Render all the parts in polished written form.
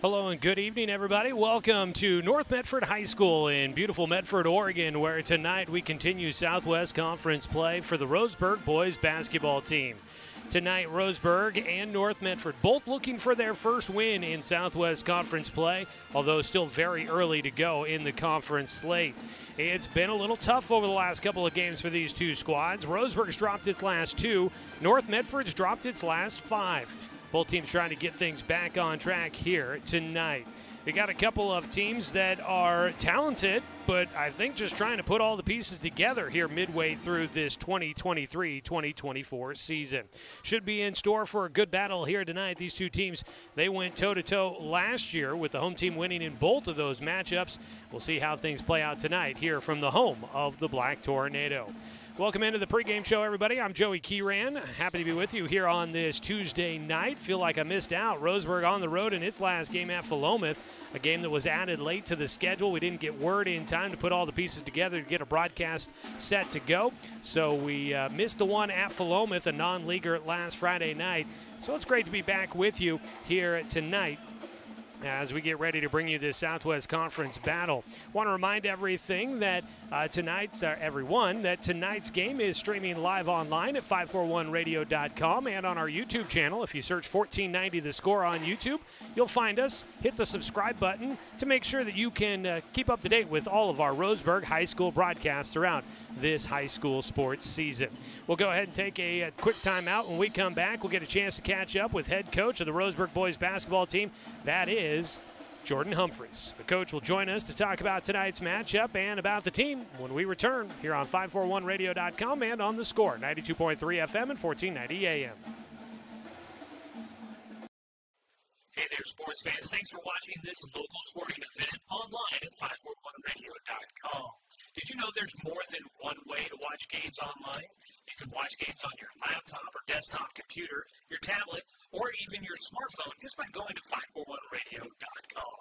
Hello and good evening, everybody. Welcome to North Medford High School in beautiful Medford, Oregon, where tonight we continue Southwest Conference play for the Roseburg boys basketball team. Tonight, Roseburg and North Medford both looking for their first win in Southwest Conference play, although still very early to go in the conference slate. It's been a little tough over the last couple of games for these two squads. Roseburg's dropped its last 2. North Medford's dropped its last 5. Both teams trying to get things back on track here tonight. We got a couple of teams that are talented, but I think just trying to put all the pieces together here midway through this 2023-2024 season. Should be in store for a good battle here tonight. These two teams, they went toe-to-toe last year with the home team winning in both of those matchups. We'll see how things play out tonight here from the home of the Black Tornado. Welcome into the pregame show, everybody. I'm Joey Kieran. Happy to be with you here on this Tuesday night. Feel like I missed out. Roseburg on the road in its last game at Philomath, a game that was added late to the schedule. We didn't get word in time to put all the pieces together to get a broadcast set to go. So we missed the one at Philomath, a non-leaguer last Friday night. So it's great to be back with you here tonight as we get ready to bring you this Southwest Conference battle. Want to remind everyone that tonight's game is streaming live online at 541radio.com and on our YouTube channel. If you search 1490 The Score on YouTube, you'll find us. Hit the subscribe button to make sure that you can keep up to date with all of our Roseburg High School broadcasts throughout this high school sports season. We'll go ahead and take a quick timeout. When we come back, we'll get a chance to catch up with head coach of the Roseburg boys basketball team. That is Jordan Humphreys. The coach will join us to talk about tonight's matchup and about the team when we return here on 541radio.com and on The Score, 92.3 FM and 1490 AM. Hey there, sports fans. Thanks for watching this local sporting event online at 541radio.com. Did you know there's more than one way to watch games online? You can watch games on your laptop or desktop computer, your tablet, or even your smartphone just by going to 541radio.com.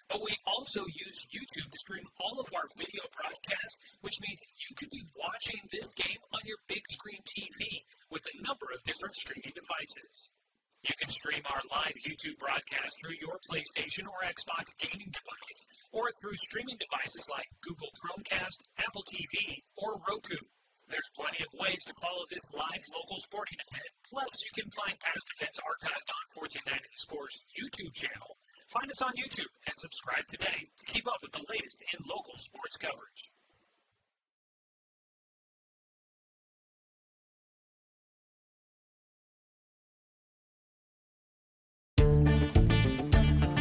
But we also use YouTube to stream all of our video broadcasts, which means you could be watching this game on your big screen TV with a number of different streaming devices. You can stream our live YouTube broadcast through your PlayStation or Xbox gaming device, or through streaming devices like Google Chromecast, Apple TV, or Roku. There's plenty of ways to follow this live local sporting event. Plus, you can find past events archived on 1490 The Score's YouTube channel. Find us on YouTube and subscribe today to keep up with the latest in local sports coverage.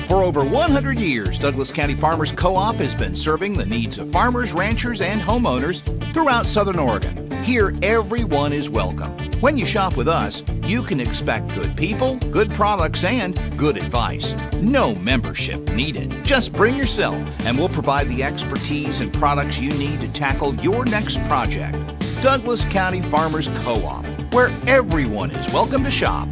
For over 100 years, Douglas County Farmers Co-op has been serving the needs of farmers, ranchers, and homeowners throughout Southern Oregon. Here, everyone is welcome. When you shop with us, you can expect good people, good products, and good advice. No membership needed. Just bring yourself, and we'll provide the expertise and products you need to tackle your next project. Douglas County Farmers Co-op, where everyone is welcome to shop.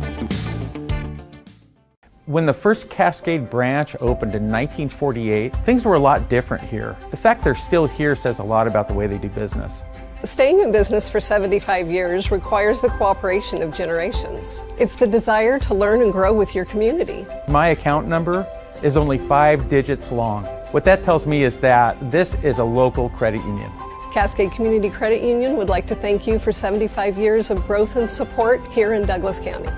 When the first Cascade branch opened in 1948, things were a lot different here. The fact they're still here says a lot about the way they do business. Staying in business for 75 years requires the cooperation of generations. It's the desire to learn and grow with your community. My account number is only 5 digits long. What that tells me is that this is a local credit union. Cascade Community Credit Union would like to thank you for 75 years of growth and support here in Douglas County.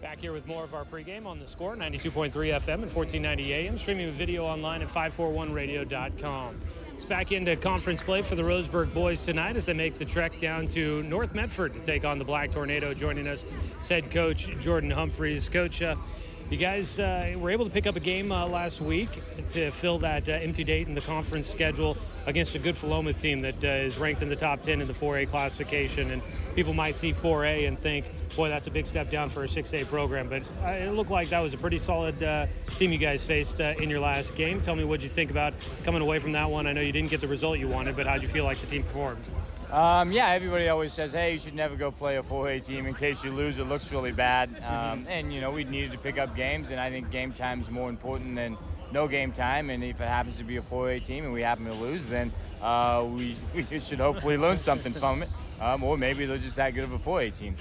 Back here with more of our pregame on The Score, 92.3 FM and 1490 AM, streaming video online at 541radio.com. It's back into conference play for the Roseburg boys tonight as they make the trek down to North Medford to take on the Black Tornado. Joining us is head coach Jordan Humphreys. Coach, you guys were able to pick up a game last week to fill that empty date in the conference schedule against a good Philomath team that is ranked in the top 10 in the 4A classification. And people might see 4A and think, boy, that's a big step down for a 6A program. But it looked like that was a pretty solid team you guys faced in your last game. Tell me what you think about coming away from that one. I know you didn't get the result you wanted, but how'd you feel like the team performed? Yeah, everybody always says, hey, you should never go play a 4A team in case you lose. It looks really bad. And, you know, we needed to pick up games, and I think game time is more important than no game time, and if it happens to be a 4A team and we happen to lose, then we should hopefully learn something from it, or maybe they're just that good of a 4A team.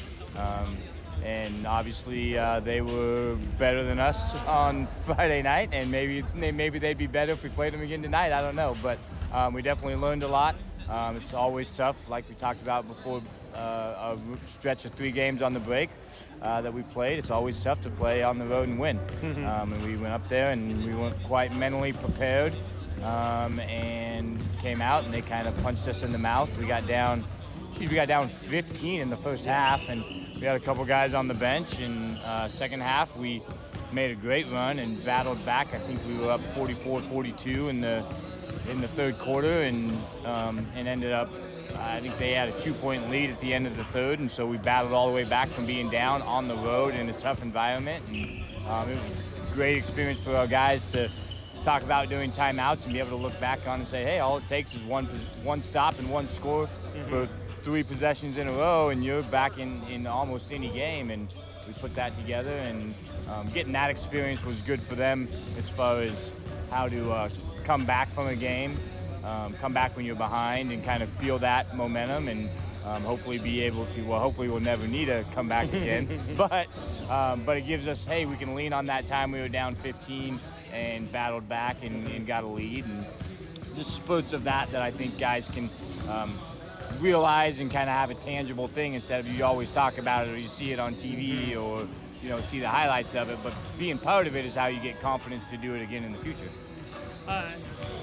And obviously they were better than us on Friday night, and maybe they'd be better if we played them again tonight. I don't know, but we definitely learned a lot. It's always tough, like we talked about before, a stretch of 3 games on the break that we played. It's always tough to play on the road and win. And we went up there and we weren't quite mentally prepared, and came out and they kind of punched us in the mouth. We got down 15 in the first half, and we had a couple guys on the bench. And second half, we made a great run and battled back. I think we were up 44-42 in the third quarter, and ended up, I think they had a 2-point lead at the end of the third, and so we battled all the way back from being down on the road in a tough environment. And it was a great experience for our guys to talk about during timeouts and be able to look back on and say, hey, all it takes is one stop and one score for 3 possessions in a row, and you're back in almost any game. And we put that together, and getting that experience was good for them as far as how to come back from a game, come back when you're behind and kind of feel that momentum, and hopefully be able to, well, hopefully we'll never need to come back again, but it gives us, hey, we can lean on that time we were down 15 and battled back and got a lead. And just spurts of that I think guys can realize and kind of have a tangible thing, instead of you always talk about it or you see it on TV or see the highlights of it, but being part of it is how you get confidence to do it again in the future.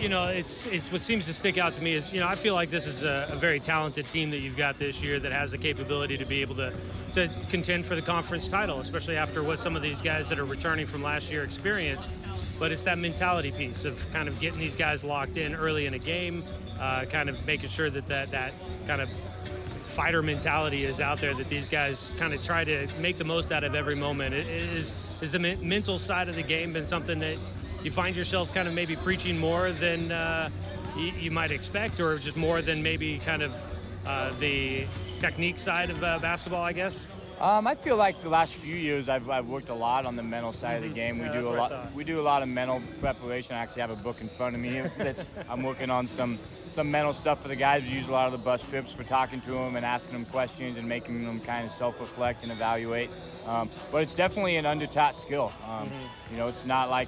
It's what seems to stick out to me is, I feel like this is a very talented team that you've got this year that has the capability to be able to contend for the conference title, especially after what some of these guys that are returning from last year experienced. But it's that mentality piece of kind of getting these guys locked in early in a game, kind of making sure that kind of fighter mentality is out there, that these guys kind of try to make the most out of every moment. Is the mental side of the game been something that you find yourself kind of maybe preaching more than you might expect, or just more than maybe kind of the technique side of basketball, I guess? I feel like the last few years I've worked a lot on the mental side of the game. We do a lot of mental preparation. I actually have a book in front of me that I'm working on some mental stuff for the guys. We use a lot of the bus trips for talking to them and asking them questions and making them kind of self-reflect and evaluate. But it's definitely an under-taught skill. It's not like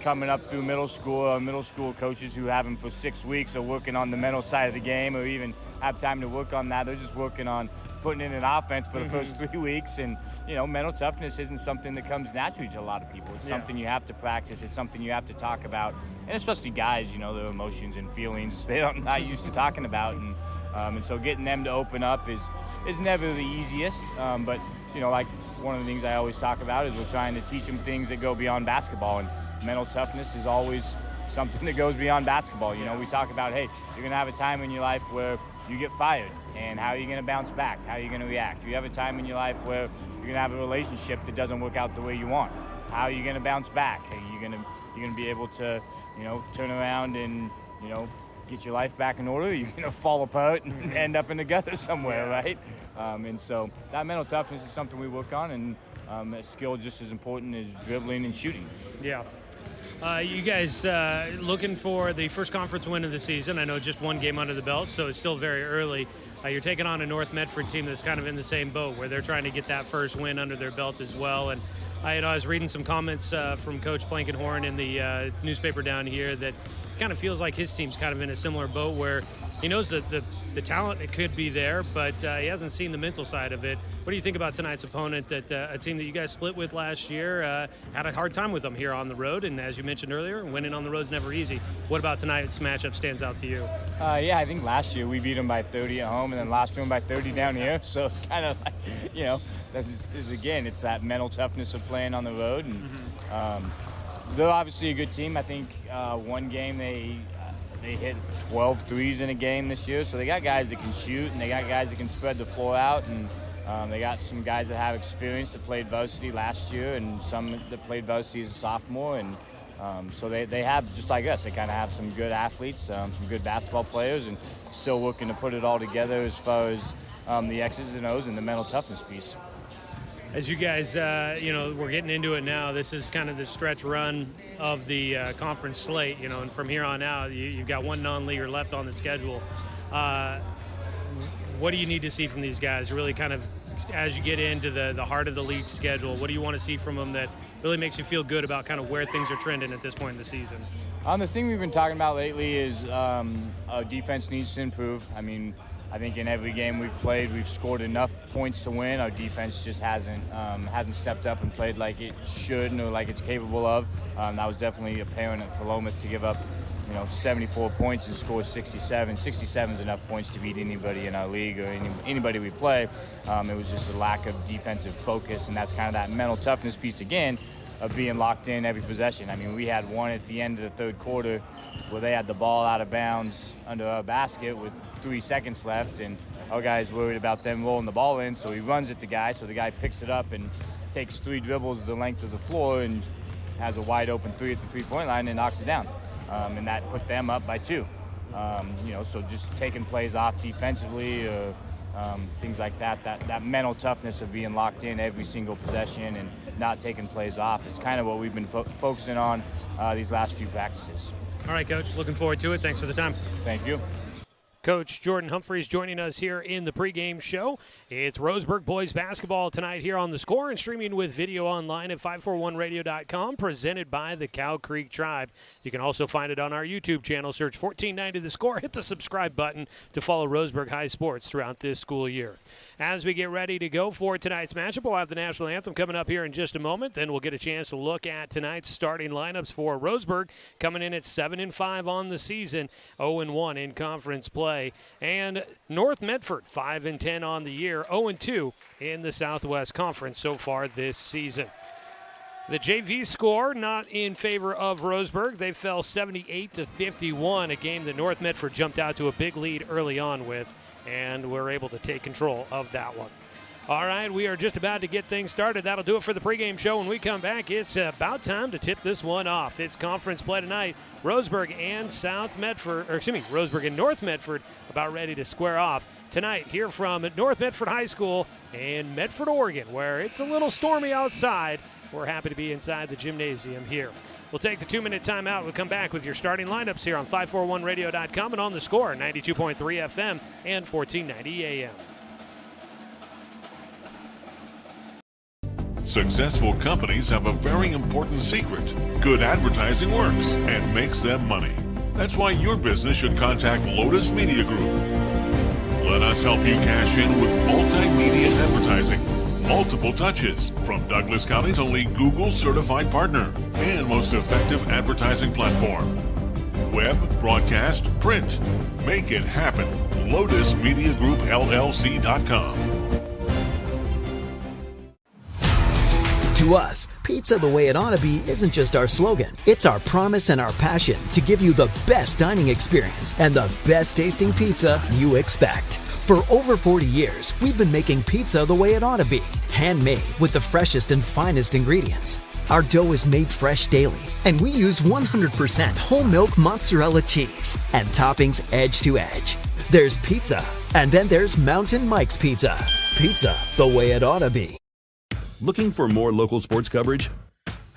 coming up through middle school, or middle school coaches who have them for 6 weeks are working on the mental side of the game, or even have time to work on that. They're just working on putting in an offense for the first 3 weeks. And, mental toughness isn't something that comes naturally to a lot of people. It's something you have to practice. It's something you have to talk about. And especially guys, their emotions and feelings, they're not used to talking about. And so getting them to open up is never the easiest. But, like one of the things I always talk about is we're trying to teach them things that go beyond basketball. And mental toughness is always something that goes beyond basketball. We talk about, hey, you're going to have a time in your life where you get fired, and how are you going to bounce back? How are you going to react? You have a time in your life where you're going to have a relationship that doesn't work out the way you want. How are you going to bounce back? Are you going to be able to, turn around and, get your life back in order? You're going to fall apart and end up in the gutter somewhere, right? And so that mental toughness is something we work on, and a skill just as important as dribbling and shooting. Yeah. You guys looking for the first conference win of the season. I know just one game under the belt, so it's still very early. You're taking on a North Medford team that's kind of in the same boat, where they're trying to get that first win under their belt as well. And I was reading some comments from Coach Blankenhorn in the newspaper down here that kind of feels like his team's kind of in a similar boat, where he knows that the talent, it could be there, but he hasn't seen the mental side of it. What do you think about tonight's opponent, that a team that you guys split with last year, had a hard time with them here on the road, and as you mentioned earlier, winning on the road is never easy. What about tonight's matchup stands out to you? I think last year we beat them by 30 at home, and then last year by 30 down here, so it's kind of like, again, it's that mental toughness of playing on the road. And they're obviously a good team. I think one game they hit 12 threes in a game this year, so they got guys that can shoot, and they got guys that can spread the floor out, and they got some guys that have experience that played varsity last year, and some that played varsity as a sophomore, and so they have, just like us, they kind of have some good athletes, some good basketball players, and still working to put it all together as far as the X's and O's and the mental toughness piece. As you guys, we're getting into it now. This is kind of the stretch run of the conference slate, and from here on out, you've got one non-leaguer left on the schedule. What do you need to see from these guys? Really kind of, as you get into the heart of the league schedule, what do you want to see from them that really makes you feel good about kind of where things are trending at this point in the season? The thing we've been talking about lately is our defense needs to improve. I think in every game we've played, we've scored enough points to win. Our defense just hasn't stepped up and played like it should or like it's capable of. That was definitely apparent for Lomuth to give up, 74 points and score 67. 67 is enough points to beat anybody in our league or anybody we play. It was just a lack of defensive focus, and that's kind of that mental toughness piece again of being locked in every possession. We had one at the end of the third quarter where they had the ball out of bounds under our basket with 3 seconds left, and our guy's worried about them rolling the ball in, so he runs at the guy, so the guy picks it up and takes 3 dribbles the length of the floor and has a wide open 3 at the 3-point line and knocks it down. And that put them up by 2. So just taking plays off defensively, things like that mental toughness of being locked in every single possession and not taking plays off is kind of what we've been focusing on these last few practices. All right, Coach, looking forward to it. Thanks for the time. Thank you. Coach Jordan Humphreys joining us here in the pregame show. It's Roseburg boys basketball tonight here on The Score and streaming with video online at 541radio.com, presented by the Cow Creek Tribe. You can also find it on our YouTube channel. Search 1490 The Score. Hit the subscribe button to follow Roseburg High Sports throughout this school year. As we get ready to go for tonight's matchup, we'll have the national anthem coming up here in just a moment. Then we'll get a chance to look at tonight's starting lineups for Roseburg, coming in at 7-5 on the season, 0-1 in conference play. And North Medford, 5-10 on the year, 0-2 in the Southwest Conference so far this season. The JV score not in favor of Roseburg. They fell 78-51, a game that North Medford jumped out to a big lead early on with, and we're able to take control of that one. All right, we are just about to get things started. That'll do it for the pregame show. When we come back, it's about time to tip this one off. It's conference play tonight. Roseburg and Roseburg and North Medford about ready to square off tonight here from North Medford High School in Medford, Oregon, where it's a little stormy outside. We're happy to be inside the gymnasium here. We'll take the 2-minute timeout. We'll come back with your starting lineups here on 541radio.com and on The Score, 92.3 FM and 1490 AM. Successful companies have a very important secret. Good advertising works and makes them money. That's why your business should contact Lotus Media Group. Let us help you cash in with multimedia advertising. Multiple touches from Douglas County's only Google certified partner and most effective advertising platform. Web, broadcast, print. Make it happen. LotusMediaGroupLLC.com. To us, pizza the way it ought to be isn't just our slogan. It's our promise and our passion to give you the best dining experience and the best tasting pizza you expect. For over 40 years, we've been making pizza the way it ought to be. Handmade with the freshest and finest ingredients. Our dough is made fresh daily, and we use 100% whole milk mozzarella cheese and toppings edge to edge. There's pizza, and then there's Mountain Mike's Pizza. Pizza the way it ought to be. Looking for more local sports coverage?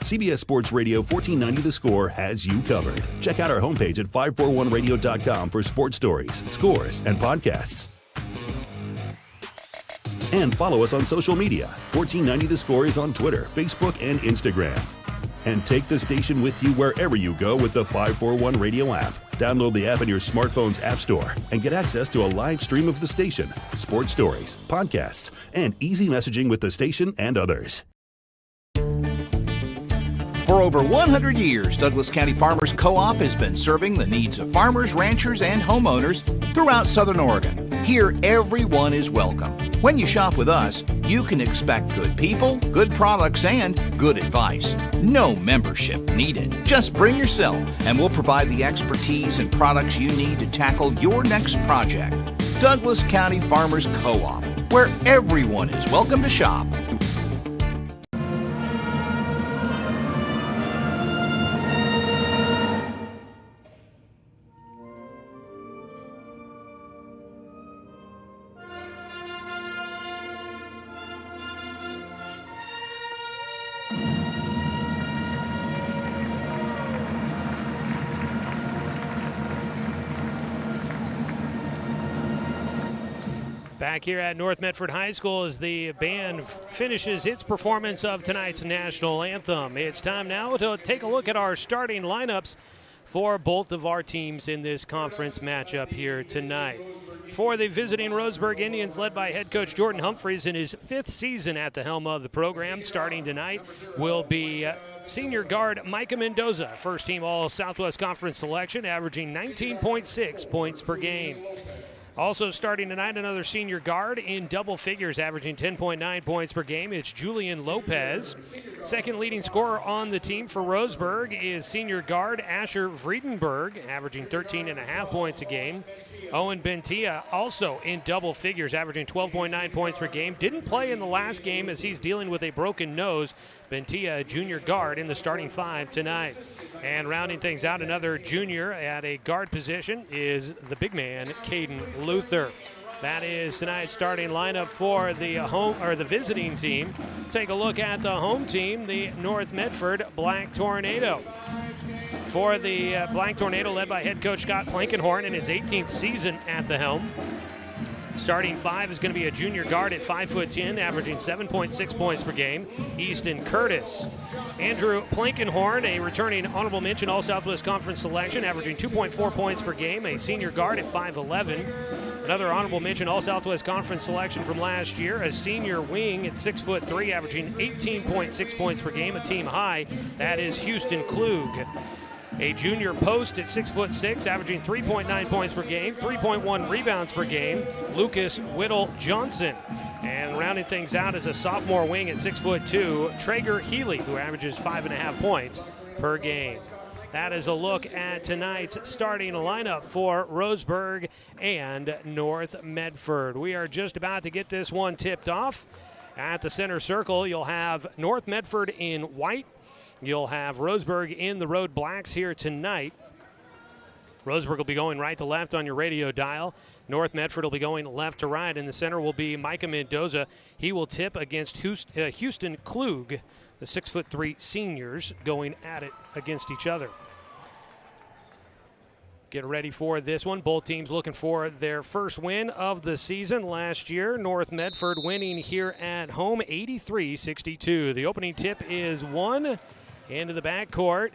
CBS Sports Radio 1490 The Score has you covered. Check out our homepage at 541radio.com for sports stories, scores, and podcasts. And follow us on social media. 1490 The Score is on Twitter, Facebook, and Instagram. And take the station with you wherever you go with the 541 Radio app. Download the app in your smartphone's app store and get access to a live stream of the station, sports stories, podcasts, and easy messaging with the station and others. For over 100 years, Douglas County Farmers Co-op has been serving the needs of farmers, ranchers, and homeowners throughout Southern Oregon. Here, everyone is welcome. When you shop with us, you can expect good people, good products, and good advice. No membership needed. Just bring yourself, and we'll provide the expertise and products you need to tackle your next project. Douglas County Farmers Co-op, where everyone is welcome to shop. Back here at North Medford High School as the band finishes its performance of tonight's national anthem. It's time now to take a look at our starting lineups for both of our teams in this conference matchup here tonight. For the visiting Roseburg Indians, led by head coach Jordan Humphreys in his 5th season at the helm of the program, starting tonight will be senior guard Micah Mendoza, first-team All-Southwest Conference selection, averaging 19.6 points per game. Also starting tonight, another senior guard in double figures, averaging 10.9 points per game. It's Julian Lopez. Second leading scorer on the team for Roseburg is senior guard Asher Vredenberg, averaging 13.5 points a game. Owen Bentia also in double figures, averaging 12.9 points per game. Didn't play in the last game as he's dealing with a broken nose. Bentia, a junior guard, in the starting 5 tonight. And rounding things out, another junior at a guard position is the big man, Caden Luther. That is tonight's starting lineup for the the visiting team. Take a look at the home team, the North Medford Black Tornado. For the Black Tornado, led by head coach Scott Plankenhorn in his 18th season at the helm. Starting 5 is going to be a junior guard at 5'10", averaging 7.6 points per game, Easton Curtis. Andrew Plankenhorn, a returning honorable mention All-Southwest Conference selection, averaging 2.4 points per game, a senior guard at 5'11". Another honorable mention All-Southwest Conference selection from last year, a senior wing at 6'3", averaging 18.6 points per game, a team high. That is Houston Klug. A junior post at 6'6", averaging 3.9 points per game, 3.1 rebounds per game, Lucas Whittle Johnson. And rounding things out is a sophomore wing at 6'2", Traeger Healy, who averages 5.5 points per game. That is a look at tonight's starting lineup for Roseburg and North Medford. We are just about to get this one tipped off. At the center circle, you'll have North Medford in white. You'll have Roseburg in the road blacks here tonight. Roseburg will be going right to left on your radio dial. North Medford will be going left to right. In the center will be Micah Mendoza. He will tip against Houston Klug, the 6'3" seniors going at it against each other. Get ready for this one. Both teams looking for their first win of the season last year. North Medford winning here at home 83-62. The opening tip is one into the backcourt,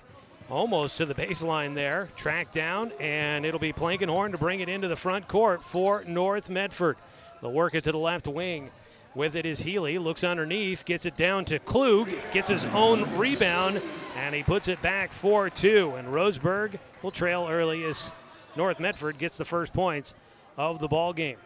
almost to the baseline there. Tracked down, and it'll be Plankenhorn to bring it into the front court for North Medford. They'll work it to the left wing. With it is Healy, looks underneath, gets it down to Klug, gets his own rebound, and he puts it back 4-2. And Roseburg will trail early as North Medford gets the first points of the ball game.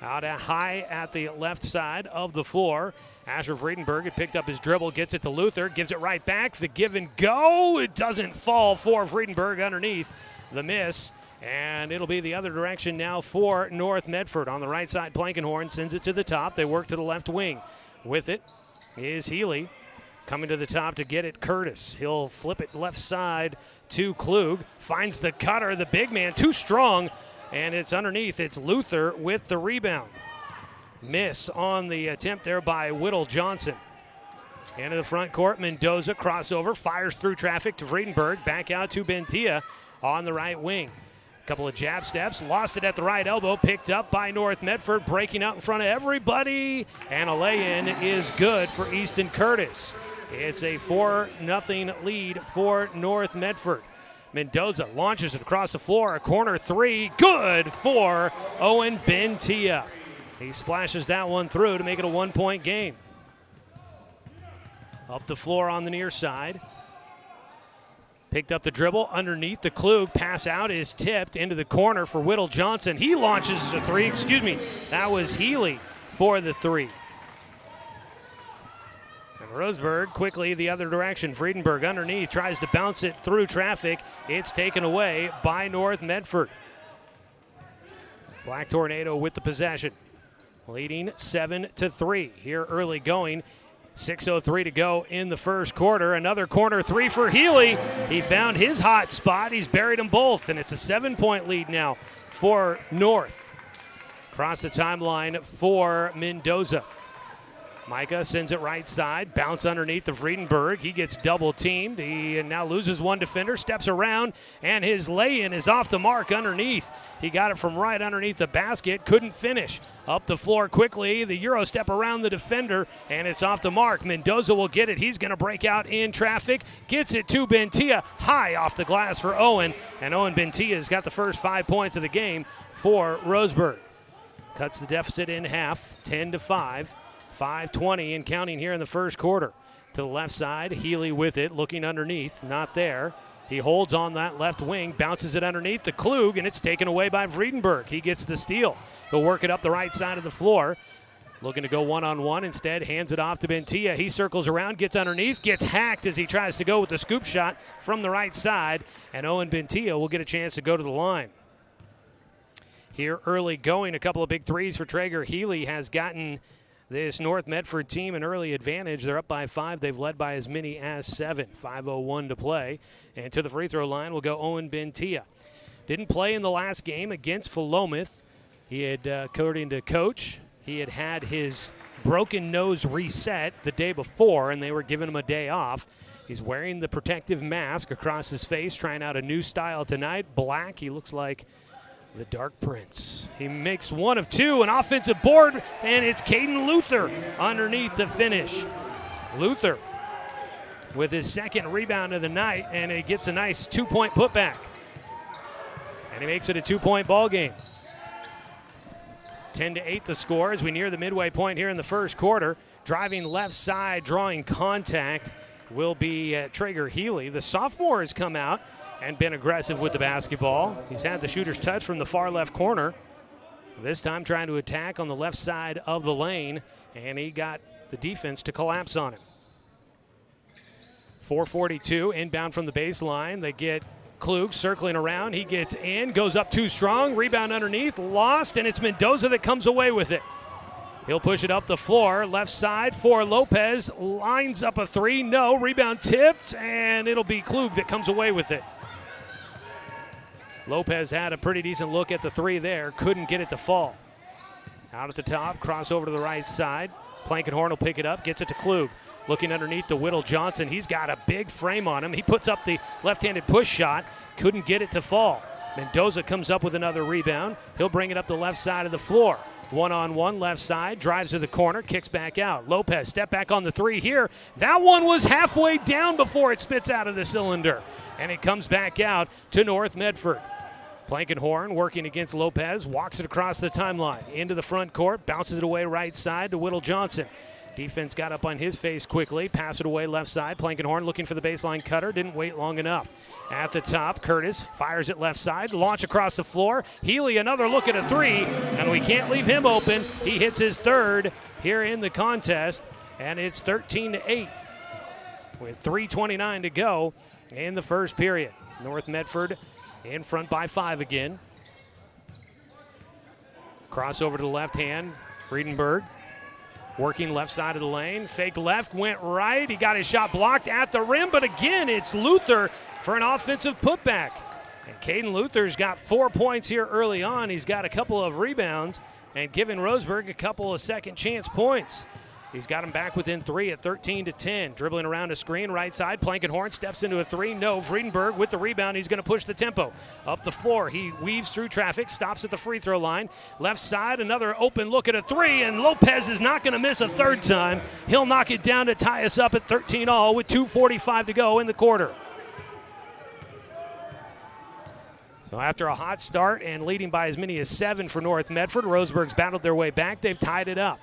Out high at the left side of the floor, Asher Vredenberg had picked up his dribble, gets it to Luther, gives it right back. The give and go, it doesn't fall for Vredenberg underneath the miss. And it'll be the other direction now for North Medford. On the right side, Plankenhorn sends it to the top. They work to the left wing. With it is Healy. Coming to the top to get it, Curtis. He'll flip it left side to Klug. Finds the cutter, the big man, too strong. And it's underneath. It's Luther with the rebound. Miss on the attempt there by Whittle Johnson. Into the front court, Mendoza crossover, fires through traffic to Vredenberg. Back out to Bentia on the right wing. Couple of jab steps, lost it at the right elbow, picked up by North Medford, breaking out in front of everybody, and a lay-in is good for Easton Curtis. It's a 4-0 lead for North Medford. Mendoza launches it across the floor, a corner three, good for Owen Bentia. He splashes that one through to make it a 1-point game. Up the floor on the near side. Picked up the dribble underneath the Klug. Pass out is tipped into the corner for Whittle Johnson. He launches a three. That was Healy for the three. And Roseburg quickly the other direction. Vredenberg underneath tries to bounce it through traffic. It's taken away by North Medford. Black Tornado with the possession. Leading 7-3 here early going. 6:03 to go in the first quarter. Another corner three for Healy. He found his hot spot. He's buried them both, and it's a 7-point lead now for North. Across the timeline for Mendoza. Micah sends it right side, bounce underneath the Friedenberg. He gets double teamed. He now loses one defender, steps around, and his lay-in is off the mark underneath. He got it from right underneath the basket, couldn't finish. Up the floor quickly, the Euro step around the defender, and it's off the mark. Mendoza will get it. He's going to break out in traffic, gets it to Bentia, high off the glass for Owen, and Owen Bentia has got the first 5 points of the game for Roseburg. Cuts the deficit in half, 10-5. 5:20 and counting here in the first quarter. To the left side, Healy with it, looking underneath, not there. He holds on that left wing, bounces it underneath the Klug, and it's taken away by Friedenberg. He gets the steal. He'll work it up the right side of the floor. Looking to go one-on-one, instead hands it off to Bentia. He circles around, gets underneath, gets hacked as he tries to go with the scoop shot from the right side, and Owen Bentia will get a chance to go to the line. Here early going, a couple of big threes for Traeger. Healy has gotten this North Medford team an early advantage. They're up by 5. They've led by as many as 7. 5:01 to play. And to the free throw line will go Owen Bentia. Didn't play in the last game against Philomath. He had, according to Coach, he had had his broken nose reset the day before, and they were giving him a day off. He's wearing the protective mask across his face, trying out a new style tonight. Black. He looks like the Dark Prince. He makes one of two, an offensive board, and it's Caden Luther underneath the finish. Luther with his second rebound of the night, and he gets a nice 2-point putback. And he makes it a 2-point ball game. 10-8 the score as we near the midway point here in the first quarter. Driving left side, drawing contact will be Traeger Healy. The sophomore has come out and been aggressive with the basketball. He's had the shooter's touch from the far left corner. This time trying to attack on the left side of the lane, and he got the defense to collapse on him. 4:42 inbound from the baseline. They get Klug circling around. He gets in, goes up too strong, rebound underneath, lost, and it's Mendoza that comes away with it. He'll push it up the floor, left side for Lopez, lines up a three, no, rebound tipped, and it'll be Klug that comes away with it. Lopez had a pretty decent look at the three there, couldn't get it to fall. Out at the top, cross over to the right side. Plankenhorn will pick it up, gets it to Klug. Looking underneath to Whittle Johnson. He's got a big frame on him. He puts up the left-handed push shot, couldn't get it to fall. Mendoza comes up with another rebound. He'll bring it up the left side of the floor. One-on-one, left side, drives to the corner, kicks back out. Lopez, step back on the three here. That one was halfway down before it spits out of the cylinder. And it comes back out to North Medford. Plankenhorn working against Lopez, walks it across the timeline, into the front court, bounces it away right side to Whittle Johnson. Defense got up on his face quickly, pass it away left side. Plankenhorn looking for the baseline cutter, didn't wait long enough. At the top, Curtis fires it left side, launch across the floor. Healy, another look at a three, and we can't leave him open. He hits his third here in the contest, and it's 13-8 with 3:29 to go in the first period. North Medford in front by 5 again. Crossover to the left hand, Friedenberg. Working left side of the lane, fake left, went right. He got his shot blocked at the rim, but again, it's Luther for an offensive putback. And Caden Luther's got 4 points here early on. He's got a couple of rebounds and given Roseburg a couple of second chance points. He's got him back within 3 at 13-10. Dribbling around a screen, right side. Plankenhorn steps into a three. No, Friedenberg with the rebound. He's going to push the tempo. Up the floor, he weaves through traffic, stops at the free throw line. Left side, another open look at a three, and Lopez is not going to miss a third time. He'll knock it down to tie us up at 13-all with 2:45 to go in the quarter. So after a hot start and leading by as many as 7 for North Medford, Roseburg's battled their way back. They've tied it up.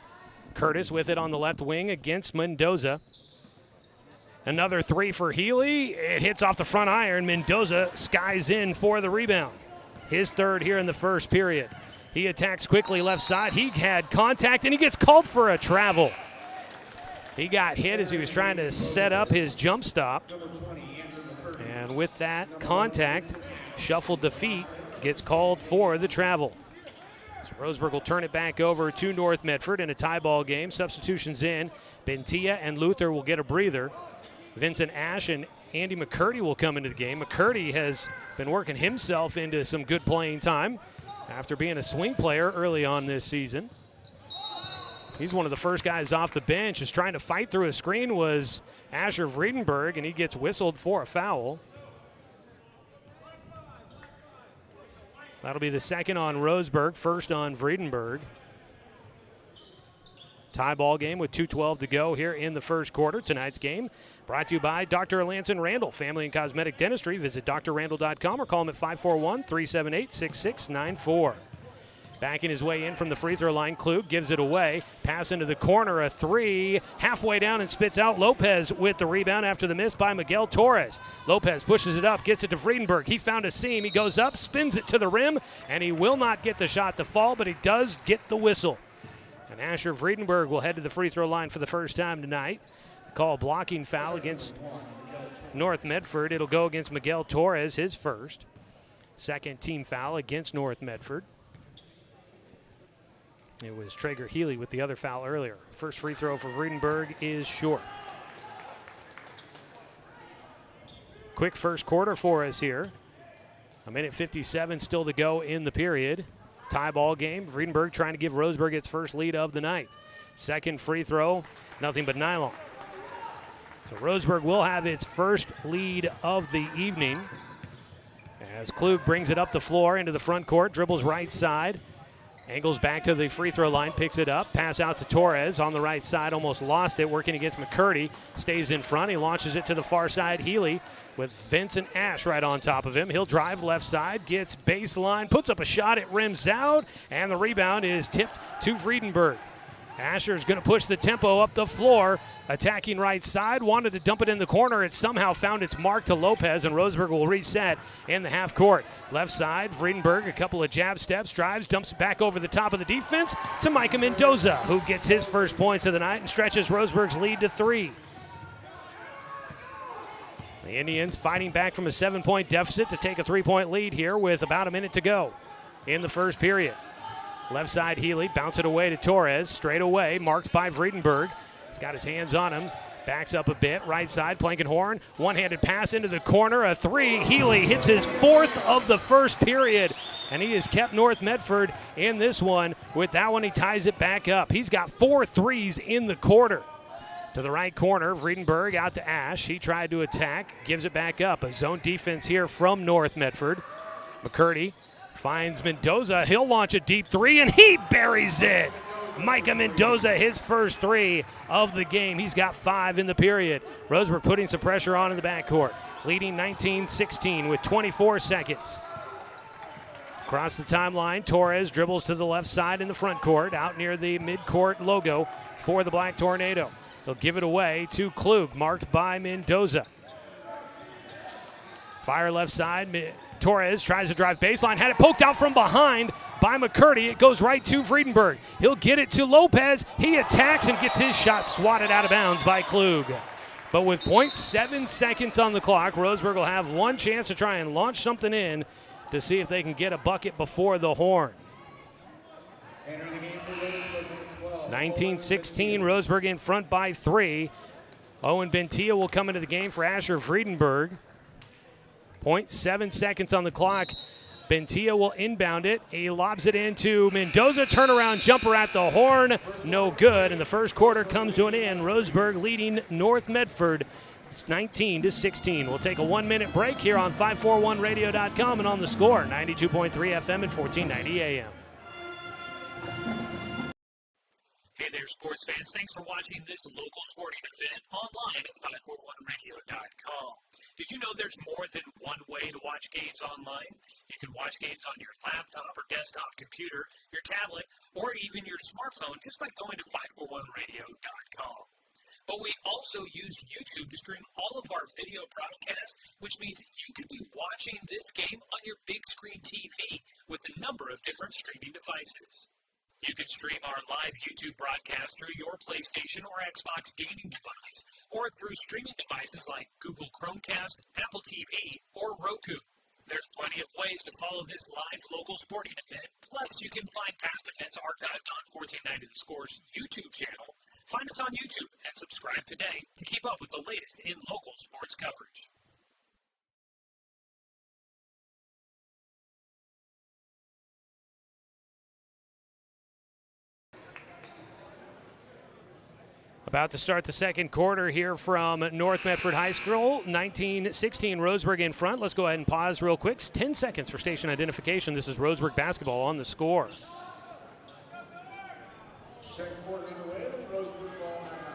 Curtis with it on the left wing against Mendoza. Another three for Healy. It hits off the front iron. Mendoza skies in for the rebound. His third here in the first period. He attacks quickly left side. He had contact, and he gets called for a travel. He got hit as he was trying to set up his jump stop. And with that contact, shuffled the feet, gets called for the travel. Roseburg will turn it back over to North Medford in a tie ball game. Substitutions in. Bentia and Luther will get a breather. Vincent Ash and Andy McCurdy will come into the game. McCurdy has been working himself into some good playing time after being a swing player early on this season. He's one of the first guys off the bench. Is trying to fight through a screen was Asher Vredenberg, and he gets whistled for a foul. That'll be the second on Roseburg, first on Vredenberg. Tie ball game with 2:12 to go here in the first quarter. Tonight's game brought to you by Dr. Lanson Randall, Family and Cosmetic Dentistry. Visit drrandall.com or call him at 541-378-6694. Backing his way in from the free throw line, Klug gives it away. Pass into the corner, a three. Halfway down and spits out. Lopez with the rebound after the miss by Miguel Torres. Lopez pushes it up, gets it to Vredenberg. He found a seam. He goes up, spins it to the rim, and he will not get the shot to fall, but he does get the whistle. And Asher Vredenberg will head to the free throw line for the first time tonight. Call a blocking foul against North Medford. It'll go against Miguel Torres, his first. Second team foul against North Medford. It was Traeger Healy with the other foul earlier. First free throw for Vredenberg is short. Quick first quarter for us here. 1:57 still to go in the period. Tie ball game. Vredenberg trying to give Roseburg its first lead of the night. Second free throw, nothing but nylon. So Roseburg will have its first lead of the evening. As Klug brings it up the floor into the front court, dribbles right side. Angles back to the free throw line, picks it up. Pass out to Torres on the right side, almost lost it, working against McCurdy. Stays in front, he launches it to the far side. Healy with Vincent Ash right on top of him. He'll drive left side, gets baseline, puts up a shot, it rims out, and the rebound is tipped to Vredenberg. Asher's going to push the tempo up the floor, attacking right side, wanted to dump it in the corner. It somehow found its mark to Lopez, and Roseburg will reset in the half court. Left side, Vredenberg, a couple of jab steps, drives, dumps it back over the top of the defense to Micah Mendoza, who gets his first points of the night and stretches Roseburg's lead to 3. The Indians fighting back from a 7-point deficit to take a 3-point lead here with about a minute to go in the first period. Left side, Healy, bounce it away to Torres, straight away, marked by Vredenberg. He's got his hands on him, backs up a bit, right side, Plankenhorn, one-handed pass into the corner, a three. Healy hits his fourth of the first period, and he has kept North Medford in this one. With that one, he ties it back up. He's got 4 threes in the quarter. To the right corner, Vredenberg out to Ash. He tried to attack, gives it back up. A zone defense here from North Medford. McCurdy finds Mendoza. He'll launch a deep three, and he buries it. Micah Mendoza, his first 3 of the game. He's got 5 in the period. Roseburg putting some pressure on in the backcourt, leading 19-16 with 24 seconds. Across the timeline, Torres dribbles to the left side in the front court, out near the midcourt logo for the Black Tornado. He'll give it away to Klug, marked by Mendoza. Fire left side. Torres tries to drive baseline, had it poked out from behind by McCurdy. It goes right to Vredenberg. He'll get it to Lopez. He attacks and gets his shot swatted out of bounds by Klug. But with 0.7 seconds on the clock, Roseburg will have one chance to try and launch something in to see if they can get a bucket before the horn. 19-16, Roseburg in front by 3. Owen Bentia will come into the game for Asher Vredenberg. 0.7 seconds on the clock. Bentia will inbound it. He lobs it into Mendoza. Turnaround jumper at the horn. No good. And the first quarter comes to an end. Roseburg leading North Medford. It's 19-16. We'll take a 1-minute break here on 541radio.com and on the score. 92.3 FM and 1490 AM. Hey there, sports fans. Thanks for watching this local sporting event online at 541radio.com. Did you know there's more than one way to watch games online? You can watch games on your laptop or desktop computer, your tablet, or even your smartphone just by going to 541radio.com. But we also use YouTube to stream all of our video broadcasts, which means you could be watching this game on your big screen TV with a number of different streaming devices. You can stream our live YouTube broadcast through your PlayStation or Xbox gaming device, or through streaming devices like Google Chromecast, Apple TV, or Roku. There's plenty of ways to follow this live local sporting event. Plus, you can find past events archived on 1490 The Score's YouTube channel. Find us on YouTube and subscribe today to keep up with the latest in local sports coverage. About to start the second quarter here from North Medford High School. 19-16 Roseburg in front. Let's go ahead and pause real quick. 10 seconds for station identification. This is Roseburg basketball on the score. Second quarter underway. Roseburg ball now.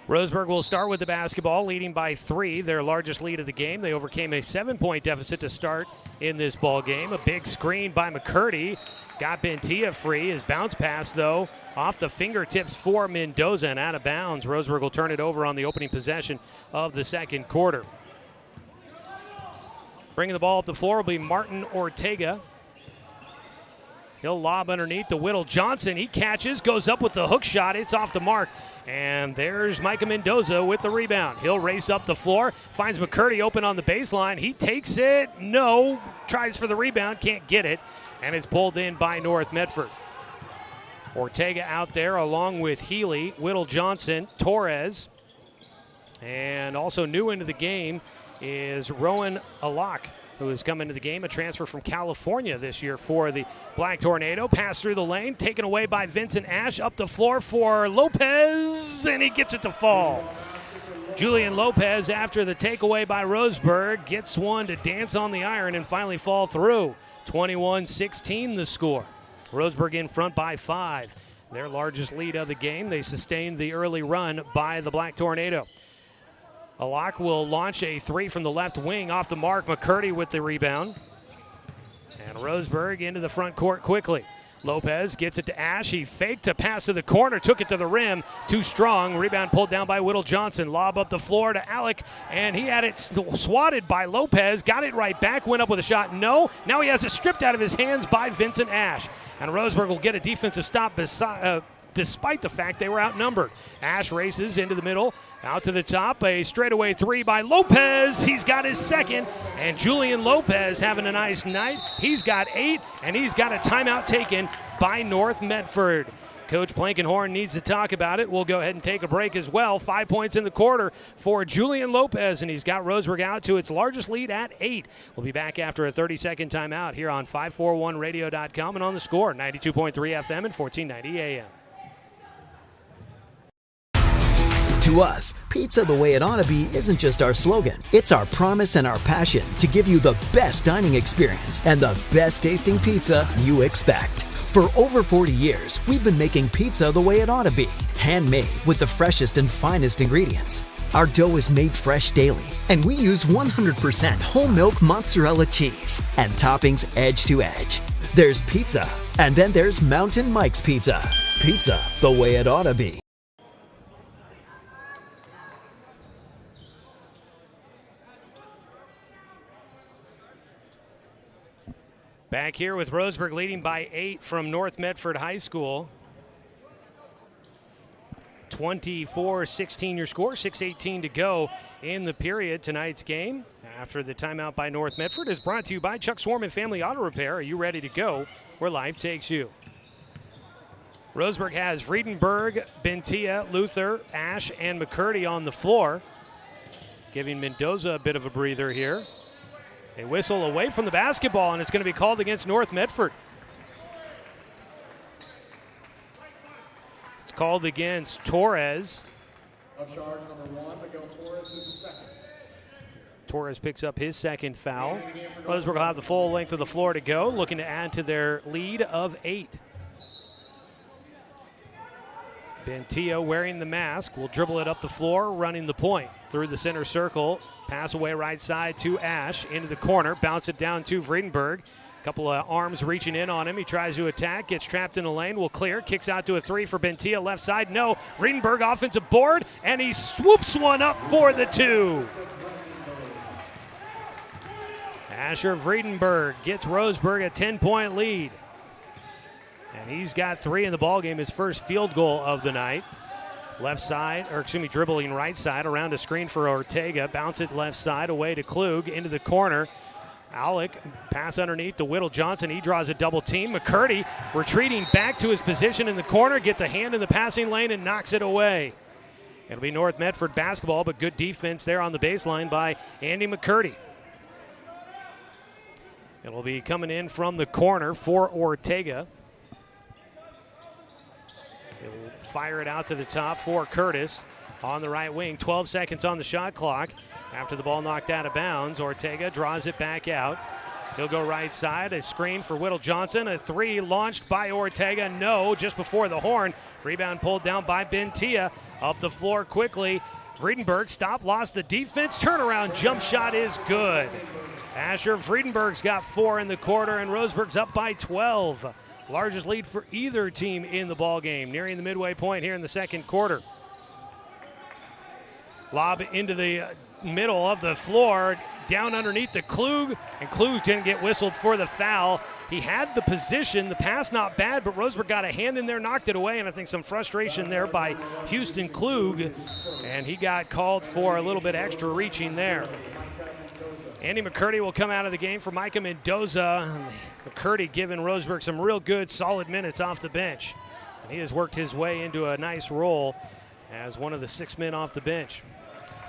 Roseburg will start with the basketball, leading by 3, their largest lead of the game. They overcame a 7-point deficit to start in this ball game. A big screen by McCurdy. Got Bentia free. His bounce pass, though, off the fingertips for Mendoza and out of bounds. Roseburg will turn it over on the opening possession of the second quarter. Bringing the ball up the floor will be Martin Ortega. He'll lob underneath to Whittle Johnson. He catches, goes up with the hook shot. It's off the mark. And there's Micah Mendoza with the rebound. He'll race up the floor, finds McCurdy open on the baseline. He takes it. No. Tries for the rebound, can't get it. And it's pulled in by North Medford. Ortega out there along with Healy, Whittle Johnson, Torres. And also new into the game is Rowan Alak, who has come into the game, a transfer from California this year for the Black Tornado. Pass through the lane, taken away by Vincent Ash, up the floor for Lopez, and he gets it to fall. Julian Lopez, after the takeaway by Roseburg, gets one to dance on the iron and finally fall through. 21-16 the score. Roseburg in front by 5. Their largest lead of the game. They sustained the early run by the Black Tornado. Alak will launch a 3 from the left wing off the mark. McCurdy with the rebound. And Roseburg into the front court quickly. Lopez gets it to Ash. He faked a pass to the corner, took it to the rim. Too strong. Rebound pulled down by Whittle Johnson. Lob up the floor to Alec, and he had it swatted by Lopez. Got it right back, went up with a shot. No. Now he has it stripped out of his hands by Vincent Ash. And Roseburg will get a defensive stop despite the fact they were outnumbered. Ash races into the middle, out to the top, a straightaway 3 by Lopez. He's got his second, and Julian Lopez having a nice night. He's got 8, and he's got a timeout taken by North Medford. Coach Blankenhorn needs to talk about it. We'll go ahead and take a break as well. 5 points in the quarter for Julian Lopez, and he's got Roseburg out to its largest lead at 8. We'll be back after a 30-second timeout here on 541radio.com and on the score, 92.3 FM and 1490 AM. To us, pizza the way it ought to be isn't just our slogan. It's our promise and our passion to give you the best dining experience and the best tasting pizza you expect. For over 40 years, we've been making pizza the way it ought to be. Handmade with the freshest and finest ingredients. Our dough is made fresh daily, and we use 100% whole milk mozzarella cheese and toppings edge to edge. There's pizza, and then there's Mountain Mike's Pizza. Pizza the way it ought to be. Back here with Roseburg leading by 8 from North Medford High School. 24-16 your score, 6:18 to go in the period. Tonight's game, after the timeout by North Medford, is brought to you by Chuck Swarman Family Auto Repair. Are you ready to go where life takes you? Roseburg has Friedenberg, Bentia, Luther, Ash, and McCurdy on the floor, giving Mendoza a bit of a breather here. A whistle away from the basketball, and it's going to be called against North Medford. It's called against Torres. Of charge number 1, Miguel Torres is the second. Torres picks up his second foul. Roseburg will have the full length of the floor to go, looking to add to their lead of 8. Bentia wearing the mask will dribble it up the floor, running the point through the center circle. Pass away right side to Ash, into the corner, bounce it down to Friedenberg. Couple of arms reaching in on him. He tries to attack, gets trapped in the lane, will clear, kicks out to a 3 for Bentia, left side, no. Friedenberg offensive board, and he swoops one up for the 2. Asher Friedenberg gets Roseburg a 10-point lead. And he's got 3 in the ballgame, his first field goal of the night. Left side, dribbling right side around a screen for Ortega. Bounce it left side away to Klug into the corner. Alec, pass underneath to Whittle Johnson. He draws a double team. McCurdy retreating back to his position in the corner, gets a hand in the passing lane and knocks it away. It'll be North Medford basketball, but good defense there on the baseline by Andy McCurdy. It'll be coming in from the corner for Ortega. He'll fire it out to the top for Curtis on the right wing. 12 seconds on the shot clock. After the ball knocked out of bounds, Ortega draws it back out. He'll go right side. A screen for Whittle Johnson. A three launched by Ortega. No, just before the horn. Rebound pulled down by Bentia. Up the floor quickly. Friedenberg stopped, lost the defense. Turnaround jump shot is good. Asher Friedenberg's got 4 in the quarter, and Roseburg's up by 12. Largest lead for either team in the ball game. Nearing the midway point here in the second quarter. Lob into the middle of the floor, down underneath the Klug, and Klug didn't get whistled for the foul. He had the position, the pass not bad, but Roseburg got a hand in there, knocked it away, and I think some frustration there by Houston Klug, and he got called for a little bit extra reaching there. Andy McCurdy will come out of the game for Micah Mendoza. McCurdy giving Roseburg some real good, solid minutes off the bench. And he has worked his way into a nice role as one of the 6 men off the bench.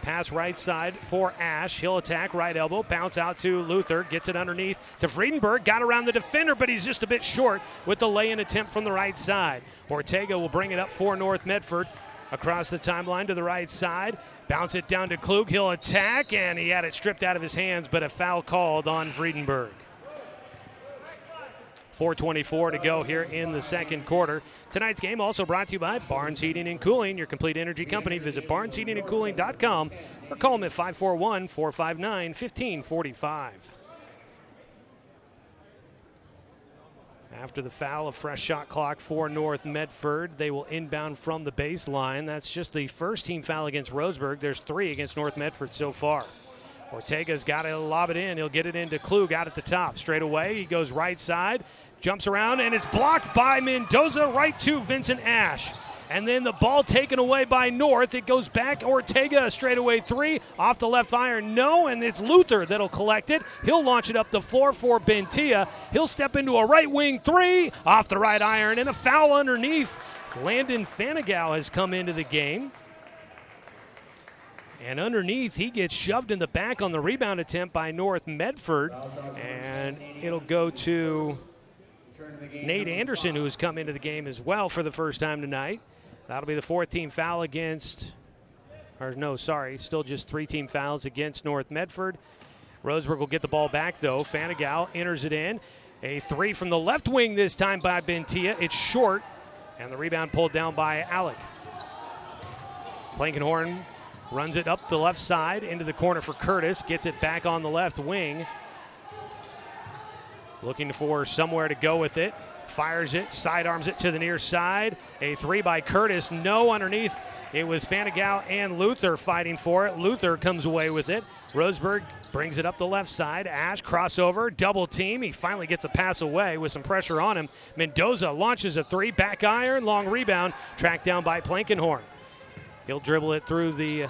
Pass right side for Ash. He'll attack right elbow. Bounce out to Luther. Gets it underneath to Friedenberg. Got around the defender, but he's just a bit short with the lay-in attempt from the right side. Ortega will bring it up for North Medford. Across the timeline to the right side. Bounce it down to Klug. He'll attack, and he had it stripped out of his hands, but a foul called on Friedenberg. 4:24 to go here in the second quarter. Tonight's game also brought to you by Barnes Heating and Cooling, your complete energy company. Visit barnesheatingandcooling.com or call them at 541-459-1545. After the foul, a fresh shot clock for North Medford. They will inbound from the baseline. That's just the first team foul against Roseburg. There's 3 against North Medford so far. Ortega's got to lob it in. He'll get it into Klug out at the top. Straight away, he goes right side. Jumps around, and it's blocked by Mendoza right to Vincent Ash. And then the ball taken away by North. It goes back. Ortega, a straightaway 3. Off the left iron, no, and it's Luther that'll collect it. He'll launch it up the floor for Bentia. He'll step into a right wing 3. Off the right iron, and a foul underneath. Landon Fanigal has come into the game. And underneath, he gets shoved in the back on the rebound attempt by North Medford. And it'll go to Nate Anderson, who has come into the game as well for the first time tonight. That'll be the 4th team foul against, or no, sorry, still just 3 team fouls against North Medford. Roseburg will get the ball back, though. Fanigal enters it in. A 3 from the left wing this time by Bentia. It's short, and the rebound pulled down by Alec. Blankenhorn runs it up the left side into the corner for Curtis. Gets it back on the left wing. Looking for somewhere to go with it. Fires it, sidearms it to the near side. A 3 by Curtis. No, underneath. It was Fanigal and Luther fighting for it. Luther comes away with it. Roseburg brings it up the left side. Ash crossover, double team. He finally gets a pass away with some pressure on him. Mendoza launches a 3, back iron, long rebound, tracked down by Blankenhorn. He'll dribble it through the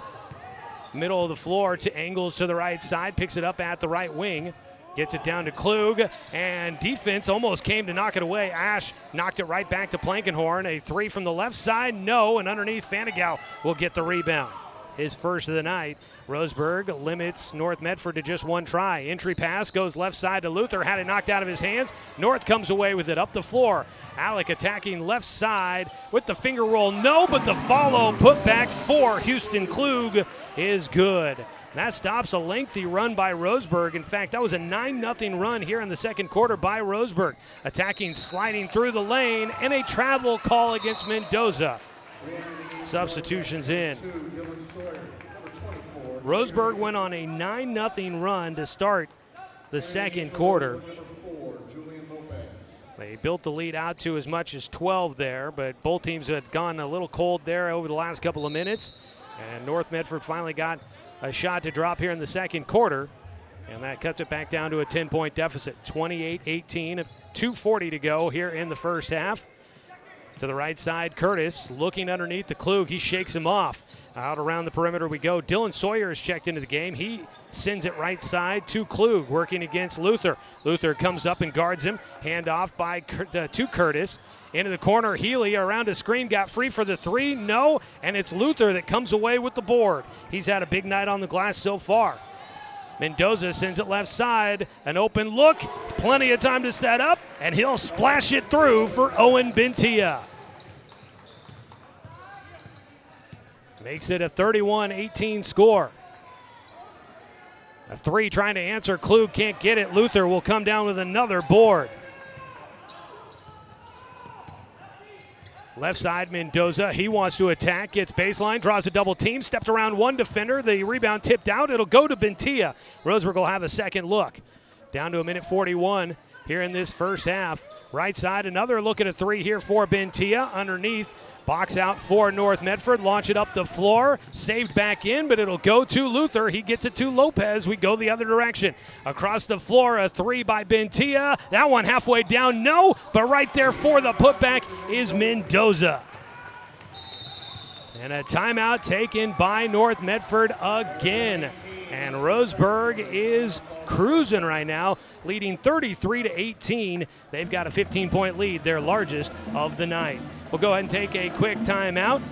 middle of the floor to Angles to the right side. Picks it up at the right wing. Gets it down to Klug, and defense almost came to knock it away. Ash knocked it right back to Blankenhorn. A 3 from the left side, no, and underneath Fanigal will get the rebound. His first of the night. Roseburg limits North Medford to just 1 try. Entry pass goes left side to Luther, had it knocked out of his hands. North comes away with it up the floor. Alec attacking left side with the finger roll, no, but the follow put back for Houston Klug is good. That stops a lengthy run by Roseburg. In fact, that was a 9-0 run here in the second quarter by Roseburg. Attacking, sliding through the lane, and a travel call against Mendoza. Substitutions in. Roseburg went on a 9-0 run to start the second quarter. They built the lead out to as much as 12 there, but both teams had gone a little cold there over the last couple of minutes. And North Medford finally got a shot to drop here in the second quarter, and that cuts it back down to a 10-point deficit. 28-18, 2:40 to go here in the first half. To the right side, Curtis looking underneath the Klug. He shakes him off. Out around the perimeter we go. Dylan Sawyer has checked into the game. He sends it right side to Klug, working against Luther. Luther comes up and guards him. Hand off to Curtis. Into the corner, Healy around a screen, got free for the 3, no, and it's Luther that comes away with the board. He's had a big night on the glass so far. Mendoza sends it left side. An open look. Plenty of time to set up. And he'll splash it through for Owen Bentia. Makes it a 31-18 score. A three trying to answer. Klug can't get it. Luther will come down with another board. Left side, Mendoza. He wants to attack. Gets baseline. Draws a double team. Stepped around one defender. The rebound tipped out. It'll go to Bentia. Roseburg will have a second look. Down to a minute 41 here in this first half. Right side, another look at a three here for Bentia. Underneath. Box out for North Medford. Launch it up the floor. Saved back in, but it'll go to Luther. He gets it to Lopez. We go the other direction. Across the floor, a three by Bentia. That one halfway down, no. But right there for the putback is Mendoza. And a timeout taken by North Medford again. And Roseburg is cruising right now, leading 33-18. They've got a 15-point lead, their largest of the night. We'll go ahead and take a quick timeout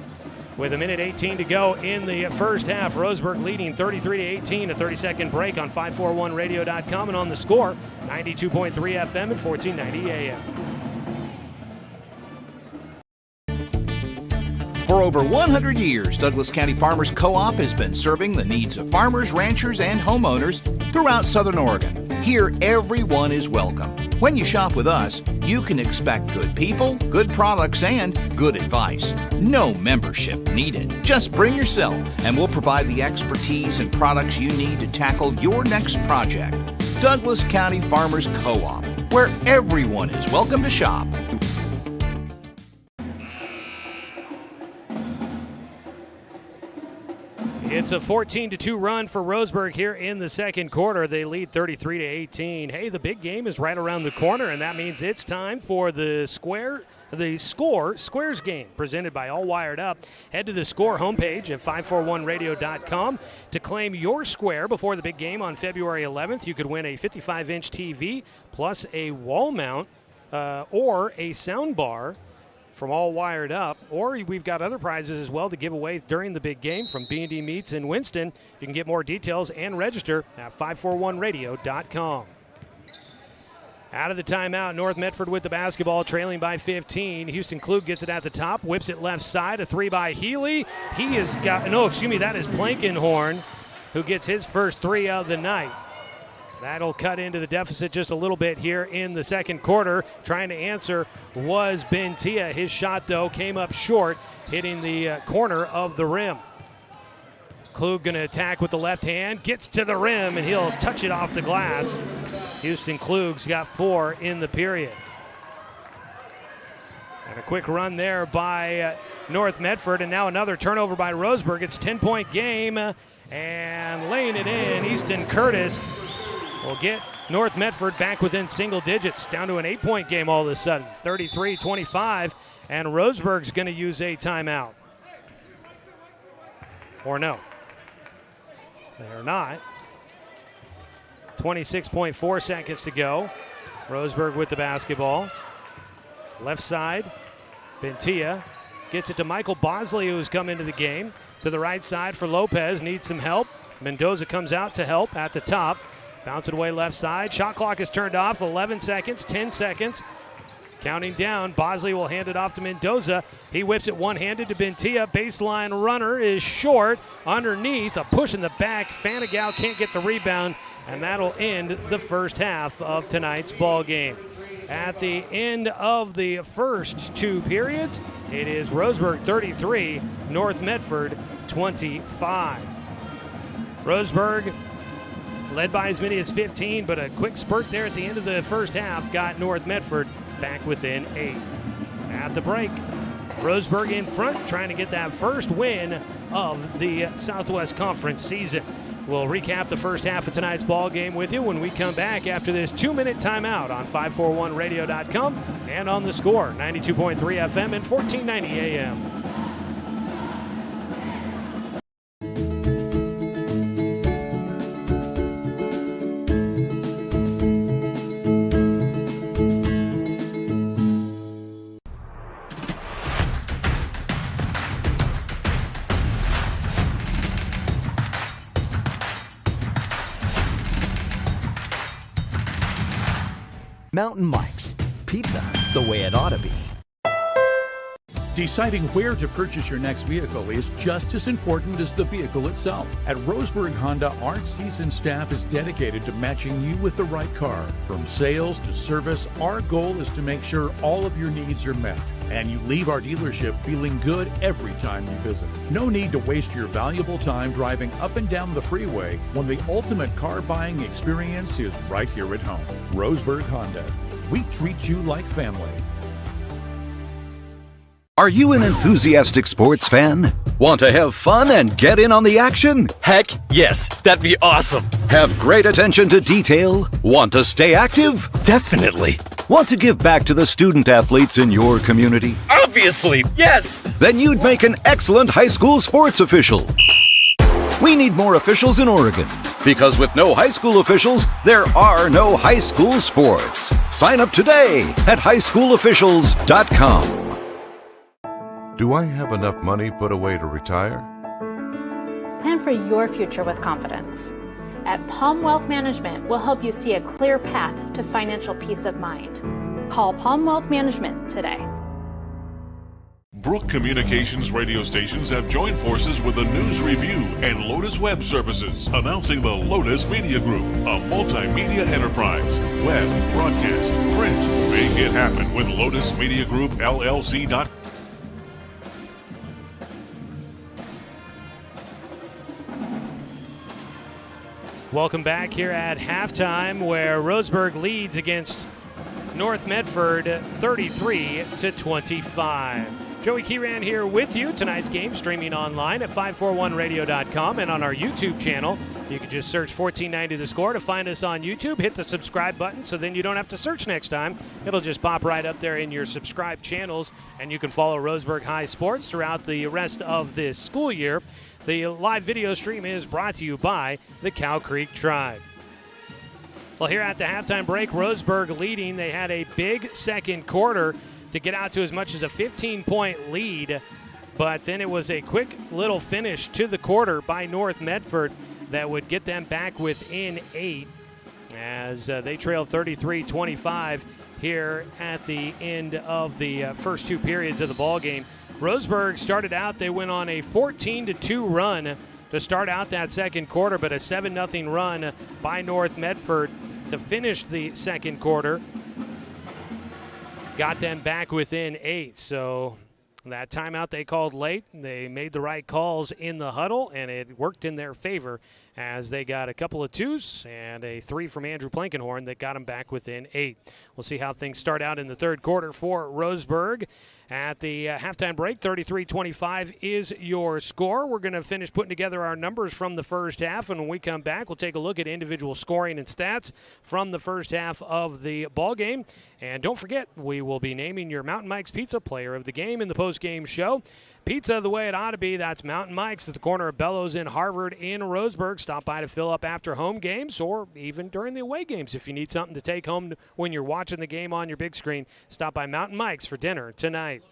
with a minute 18 to go in the first half. Roseburg leading 33-18, a 30-second break on 541radio.com and on the score, 92.3 FM and 1490 AM. For over 100 years, Douglas County Farmers Co-op has been serving the needs of farmers, ranchers, and homeowners throughout Southern Oregon. Here, everyone is welcome. When you shop with us, you can expect good people, good products, and good advice. No membership needed. Just bring yourself, and we'll provide the expertise and products you need to tackle your next project. Douglas County Farmers Co-op, where everyone is welcome to shop. It's a 14-2 run for Roseburg here in the second quarter. They lead 33-18. Hey, the big game is right around the corner, and that means it's time for the Squares game, presented by All Wired Up. Head to the Score homepage at 541radio.com to claim your square before the big game on February 11th. You could win a 55-inch TV plus a wall mount or a sound bar from All Wired Up, or we've got other prizes as well to give away during the big game from B&D Meats in Winston. You can get more details and register at 541radio.com. Out of the timeout, North Medford with the basketball, trailing by 15. Houston Klug gets it at the top, whips it left side, a three by Healy. That is Blankenhorn, who gets his first three of the night. That'll cut into the deficit just a little bit here in the second quarter. Trying to answer was Bentia. His shot, though, came up short, hitting the corner of the rim. Klug going to attack with the left hand, gets to the rim, and he'll touch it off the glass. Houston Klug's got 4 in the period. And a quick run there by North Medford, and now another turnover by Roseburg. It's a 10-point game, and laying it in, Easton Curtis will get North Medford back within single digits, down to an 8-point game all of a sudden, 33-25, and Roseburg's going to use a timeout. Or no, they are not. 26.4 seconds to go. Roseburg with the basketball. Left side, Bentia gets it to Michael Bosley, who's come into the game. To the right side for Lopez, needs some help. Mendoza comes out to help at the top. Bounce it away left side. Shot clock is turned off. 11 seconds, 10 seconds. Counting down. Bosley will hand it off to Mendoza. He whips it one-handed to Bentia. Baseline runner is short. Underneath, a push in the back. Fanigal can't get the rebound, and that'll end the first half of tonight's ball game. At the end of the first 2 periods, it is Roseburg 33, North Medford 25. Roseburg led by as many as 15, but a quick spurt there at the end of the first half got North Medford back within 8. At the break, Roseburg in front, trying to get that first win of the Southwest Conference season. We'll recap the first half of tonight's ball game with you when we come back after this 2-minute timeout on 541radio.com and on the score, 92.3 FM and 1490 AM. Mountain Mike's, pizza the way it ought to be. Deciding where to purchase your next vehicle is just as important as the vehicle itself. At Roseburg Honda, our seasoned staff is dedicated to matching you with the right car. From sales to service, our goal is to make sure all of your needs are met, and you leave our dealership feeling good every time you visit. No need to waste your valuable time driving up and down the freeway when the ultimate car buying experience is right here at home. Roseburg Honda. We treat you like family. Are you an enthusiastic sports fan? Want to have fun and get in on the action? Heck, yes, that'd be awesome. Have great attention to detail? Want to stay active? Definitely. Want to give back to the student athletes in your community? Obviously, yes. Then you'd make an excellent high school sports official. We need more officials in Oregon, because with no high school officials, there are no high school sports. Sign up today at highschoolofficials.com. Do I have enough money put away to retire? Plan for your future with confidence. At Palm Wealth Management, we'll help you see a clear path to financial peace of mind. Call Palm Wealth Management today. Brook Communications radio stations have joined forces with the News Review and Lotus Web Services, announcing the Lotus Media Group, a multimedia enterprise. Web, broadcast, print. Make it happen with Lotus Media Group, LLC.com. Welcome back here at halftime, where Roseburg leads against North Medford 33-25. Joey Kieran here with you. Tonight's game streaming online at 541radio.com and on our YouTube channel. You can just search 1490 The Score to find us on YouTube. Hit the subscribe button so then you don't have to search next time. It'll just pop right up there in your subscribe channels, and you can follow Roseburg High Sports throughout the rest of this school year. The live video stream is brought to you by the Cow Creek Tribe. Well, here at the halftime break, Roseburg leading. They had a big second quarter to get out to as much as a 15-point lead, but then it was a quick little finish to the quarter by North Medford that would get them back within 8 as they trailed 33-25 here at the end of the first two periods of the ball game. Roseburg started out, they went on a 14-2 run to start out that second quarter, but a 7-0 run by North Medford to finish the second quarter got them back within 8. So that timeout they called late, they made the right calls in the huddle, and it worked in their favor as they got a couple of 2s and a 3 from Andrew Plankenhorn that got them back within 8. We'll see how things start out in the third quarter for Roseburg. At the halftime break, 33-25 is your score. We're going to finish putting together our numbers from the first half, and when we come back, we'll take a look at individual scoring and stats from the first half of the ball game. And don't forget, we will be naming your Mountain Mike's Pizza Player of the Game in the post-game show. Pizza the way it ought to be. That's Mountain Mike's at the corner of Bellows and Harvard in Roseburg. Stop by to fill up after home games or even during the away games. If you need something to take home when you're watching the game on your big screen, stop by Mountain Mike's for dinner tonight.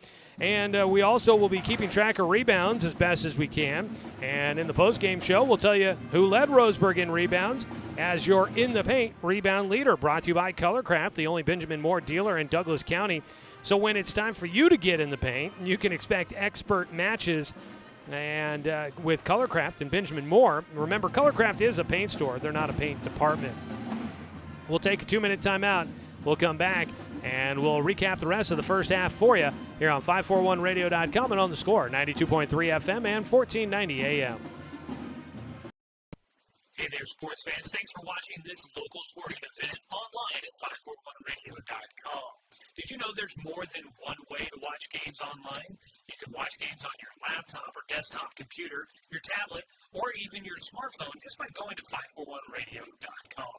And we also will be keeping track of rebounds as best as we can. And in the post-game show, we'll tell you who led Roseburg in rebounds as your In the Paint rebound leader. Brought to you by Colorcraft, the only Benjamin Moore dealer in Douglas County. So when it's time for you to get in the paint, you can expect expert matches and with Colorcraft and Benjamin Moore. Remember, Colorcraft is a paint store. They're not a paint department. We'll take a 2-minute timeout. We'll come back, and we'll recap the rest of the first half for you here on 541radio.com and on The Score, 92.3 FM and 1490 AM. Hey there, sports fans. Thanks for watching this local sporting event online at 541radio.com. Did you know there's more than one way to watch games online? You can watch games on your laptop or desktop computer, your tablet, or even your smartphone just by going to 541radio.com.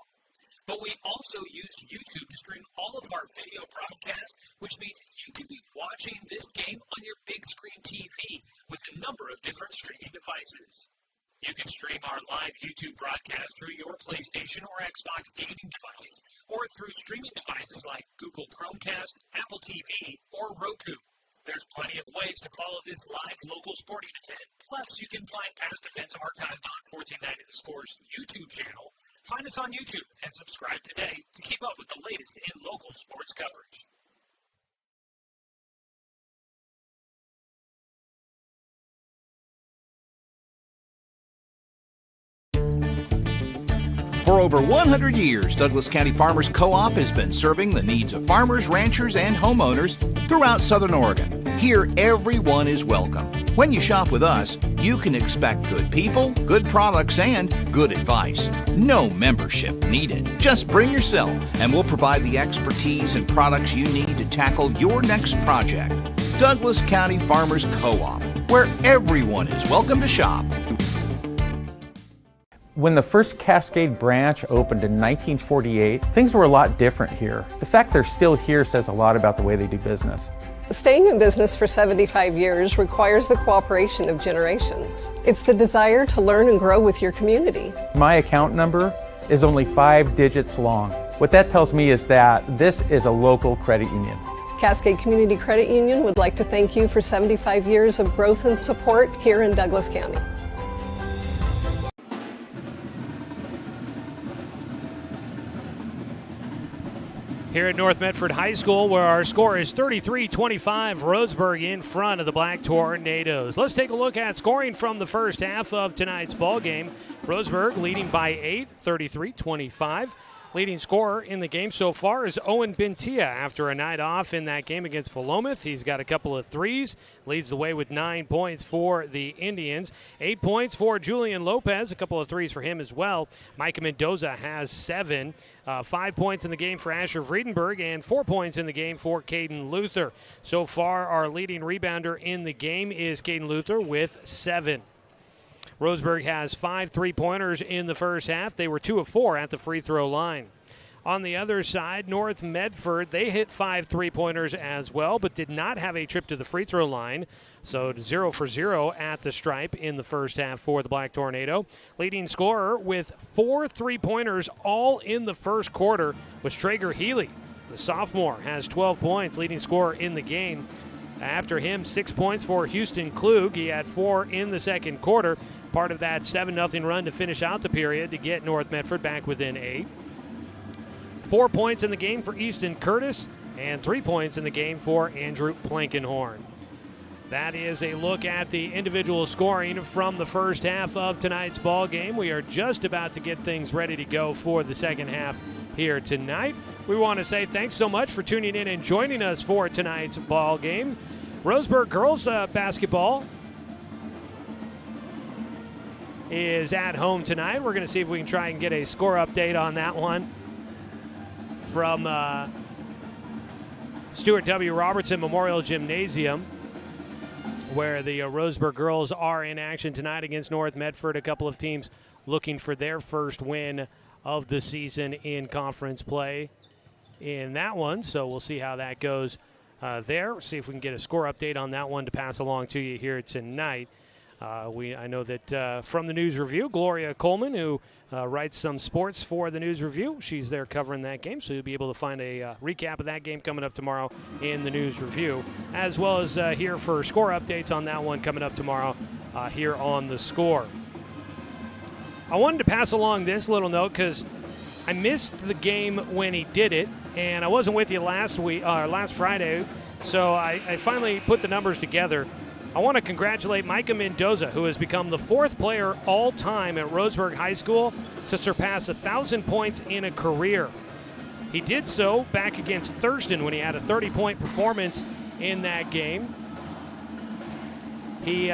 But we also use YouTube to stream all of our video broadcasts, which means you can be watching this game on your big screen TV with a number of different streaming devices. You can stream our live YouTube broadcast through your PlayStation or Xbox gaming device, or through streaming devices like Google Chromecast, Apple TV, or Roku. There's plenty of ways to follow this live local sporting event. Plus, you can find past events archived on 1490 The Score's YouTube channel, Find us on YouTube and subscribe today to keep up with the latest in local sports coverage. For over 100 years, Douglas County Farmers Co-op has been serving the needs of farmers, ranchers, and homeowners throughout Southern Oregon. Here, everyone is welcome. When you shop with us, you can expect good people, good products, and good advice. No membership needed. Just bring yourself, and we'll provide the expertise and products you need to tackle your next project. Douglas County Farmers Co-op, where everyone is welcome to shop. When the first Cascade branch opened in 1948, things were a lot different here. The fact they're still here says a lot about the way they do business. Staying in business for 75 years requires the cooperation of generations. It's the desire to learn and grow with your community. My account number is only 5 digits long. What that tells me is that this is a local credit union. Cascade Community Credit Union would like to thank you for 75 years of growth and support here in Douglas County. Here at North Medford High School, where our score is 33-25, Roseburg in front of the Black Tornadoes. Let's take a look at scoring from the first half of tonight's ball game. Roseburg leading by 8, 33-25. Leading scorer in the game so far is Owen Bentia after a night off in that game against Philomath. He's got a couple of threes, leads the way with 9 points for the Indians. 8 points for Julian Lopez, a couple of threes for him as well. Micah Mendoza has 7. 5 points in the game for Asher Vredenberg and 4 points in the game for Caden Luther. So far, our leading rebounder in the game is Caden Luther with 7. Roseburg has 5 3-pointers in the first half. They were 2 of 4 at the free throw line. On the other side, North Medford, they hit 5 3-pointers as well, but did not have a trip to the free throw line. So 0 for 0 at the stripe in the first half for the Black Tornado. Leading scorer with 4 3-pointers all in the first quarter was Traeger Healy. The sophomore has 12 points, leading scorer in the game. After him, 6 points for Houston Klug. He had 4 in the second quarter. Part of that 7-0 run to finish out the period to get North Medford back within 8. 4 points in the game for Easton Curtis and 3 points in the game for Andrew Plankenhorn. That is a look at the individual scoring from the first half of tonight's ball game. We are just about to get things ready to go for the second half here tonight. We want to say thanks so much for tuning in and joining us for tonight's ball game. Roseburg girls basketball is at home tonight. We're going to see if we can try and get a score update on that one from Stuart W. Robertson Memorial Gymnasium, where the Roseburg girls are in action tonight against North Medford. A couple of teams looking for their first win of the season in conference play in that one. So we'll see how that goes there. See if we can get a score update on that one to pass along to you here tonight. I know that from the News Review, Gloria Coleman, who writes some sports for the News Review, she's there covering that game, so you'll be able to find a recap of that game coming up tomorrow in the News Review, as well as here for score updates on that one coming up tomorrow here on The Score. I wanted to pass along this little note because I missed the game when he did it, and I wasn't with you last Friday, so I finally put the numbers together. I want to congratulate Micah Mendoza, who has become the 4th player all-time at Roseburg High School to surpass 1,000 points in a career. He did so back against Thurston when he had a 30-point performance in that game. He